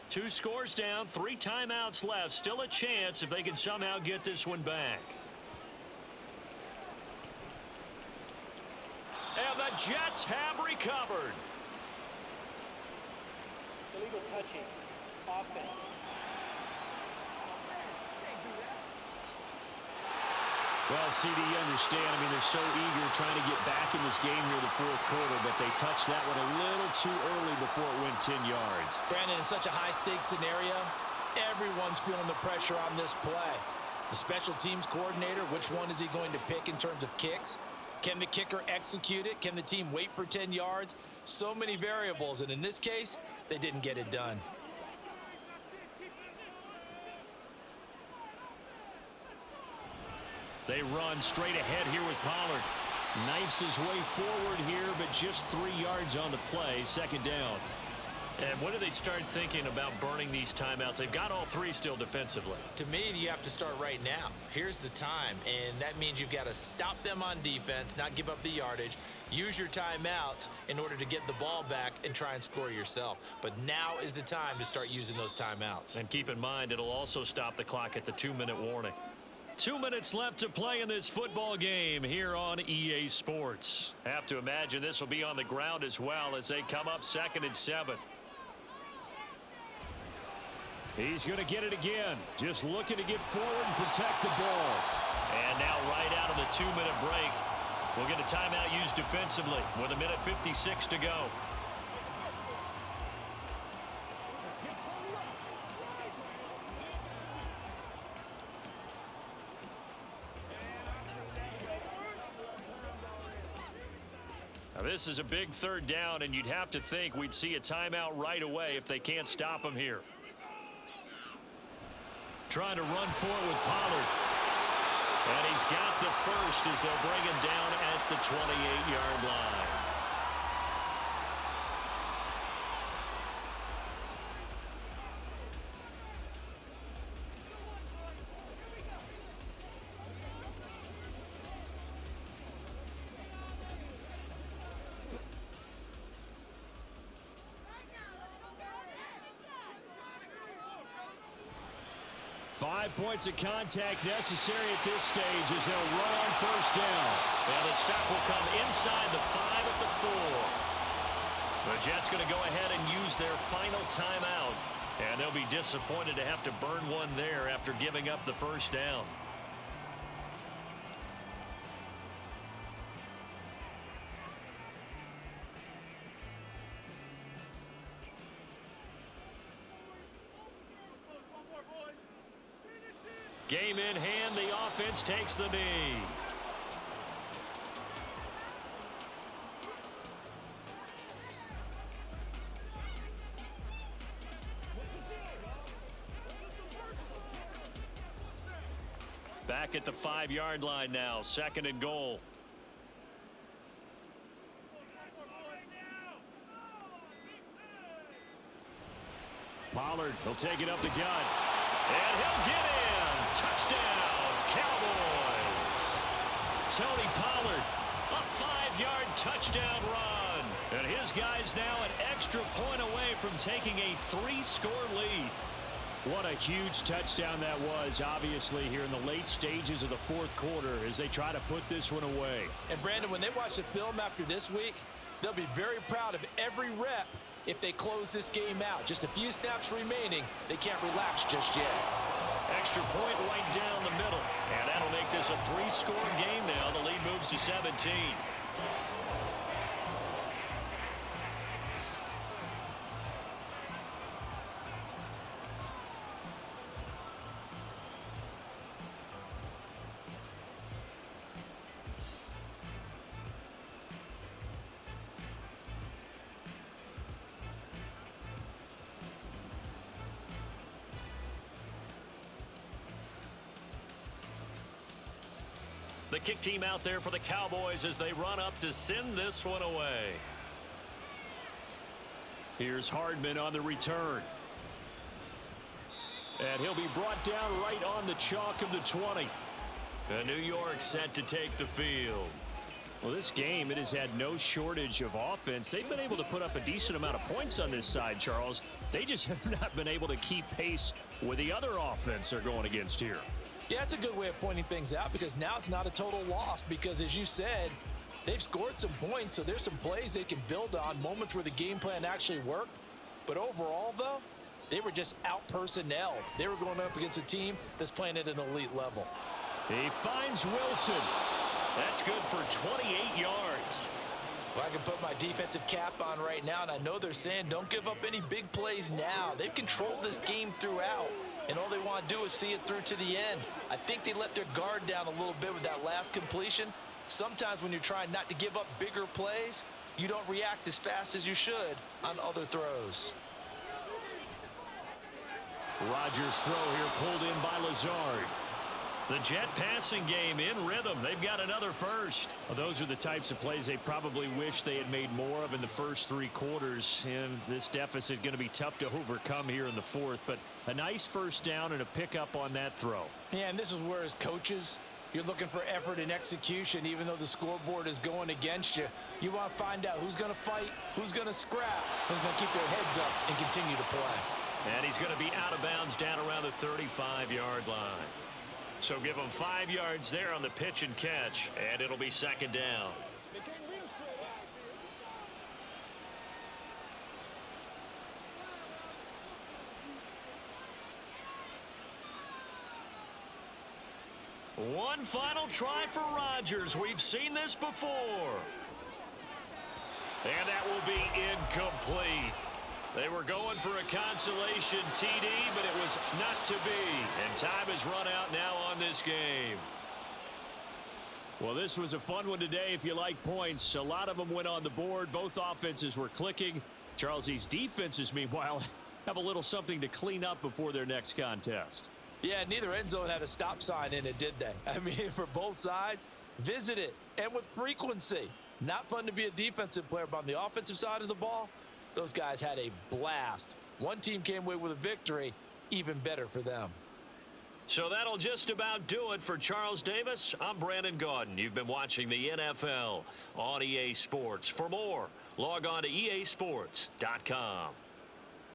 Two scores down, 3 timeouts left. Still a chance if they can somehow get this one back. And the Jets have recovered. Illegal touching. Offense. Well, CD, you understand. I mean, they're so eager trying to get back in this game here in the fourth quarter, but they touched that one a little too early before it went 10 yards. Brandon, in such a high-stakes scenario, everyone's feeling the pressure on this play. The special teams coordinator, which one is he going to pick in terms of kicks? Can the kicker execute it? Can the team wait for 10 yards? So many variables, and in this case, they didn't get it done. They run straight ahead here with Pollard. Knifes his way forward here, but just 3 yards on the play. Second down. And when do they start thinking about burning these timeouts? They've got all 3 still defensively. To me, you have to start right now. Here's the time, and that means you've got to stop them on defense, not give up the yardage, use your timeouts in order to get the ball back and try and score yourself. But now is the time to start using those timeouts. And keep in mind, it'll also stop the clock at the 2-minute warning. 2 minutes left to play in this football game here on EA Sports. Have to imagine this will be on the ground as well as they come up 2nd and 7. He's going to get it again. Just looking to get forward and protect the ball. And now right out of the 2-minute break, we'll get a timeout used defensively with 1:56 to go. This is a big 3rd down, and you'd have to think we'd see a timeout right away if they can't stop him here. Trying to run for it with Pollard. And he's got the first as they'll bring him down at the 28-yard line. Five points of contact necessary at this stage as they'll run on 1st down. And the stop will come inside the 5 at the 4. The Jets going to go ahead and use their final timeout. And they'll be disappointed to have to burn one there after giving up the 1st down. Game in hand, the offense takes the knee. Back at the 5-yard line now, 2nd and goal. Pollard, he'll take it up the gut. And he'll get in. Touchdown, Cowboys. Tony Pollard, a 5-yard touchdown run. And his guy's now an extra point away from taking a 3-score lead. What a huge touchdown that was, obviously, here in the late stages of the 4th quarter as they try to put this one away. And, Brandon, when they watch the film after this week, they'll be very proud of every rep if they close this game out. Just a few snaps remaining. They can't relax just yet. Extra point right down the middle. And that'll make this a 3-score game now. The lead moves to 17. The kick team out there for the Cowboys as they run up to send this one away. Here's Hardman on the return. And he'll be brought down right on the chalk of the 20. And New York set to take the field. Well, this game, it has had no shortage of offense. They've been able to put up a decent amount of points on this side, Charles. They just have not been able to keep pace with the other offense they're going against here. Yeah, that's a good way of pointing things out because now it's not a total loss because, as you said, they've scored some points, so there's some plays they can build on, moments where the game plan actually worked. But overall, though, they were just out-personnel. They were going up against a team that's playing at an elite level. He finds Wilson. That's good for 28 yards. Well, I can put my defensive cap on right now, and I know they're saying don't give up any big plays now. They've controlled this game throughout. And all they want to do is see it through to the end. I think they let their guard down a little bit with that last completion. Sometimes when you're trying not to give up bigger plays, you don't react as fast as you should on other throws. Rodgers' throw here pulled in by Lazard. The Jet passing game in rhythm. They've got another first. Well, those are the types of plays they probably wish they had made more of in the first 3 quarters. And this deficit going to be tough to overcome here in the 4th. But a nice first down and a pickup on that throw. Yeah, and this is where, as coaches, you're looking for effort and execution. Even though the scoreboard is going against you, you want to find out who's going to fight, who's going to scrap, who's going to keep their heads up and continue to play. And he's going to be out of bounds down around the 35-yard line. So give him 5 yards there on the pitch and catch, and it'll be 2nd down. One final try for Rodgers. We've seen this before. And that will be incomplete. They were going for a consolation TD, but it was not to be. And time has run out now on this game. Well, this was a fun one today if you like points. A lot of them went on the board. Both offenses were clicking. Charles, these defenses, meanwhile, have a little something to clean up before their next contest. Yeah, neither end zone had a stop sign in it, did they? I mean, for both sides, visit it, and with frequency. Not fun to be a defensive player, but on the offensive side of the ball, those guys had a blast. One team came away with a victory, even better for them. So that'll just about do it for Charles Davis. I'm Brandon Gaudin. You've been watching the NFL on EA Sports. For more, log on to easports.com.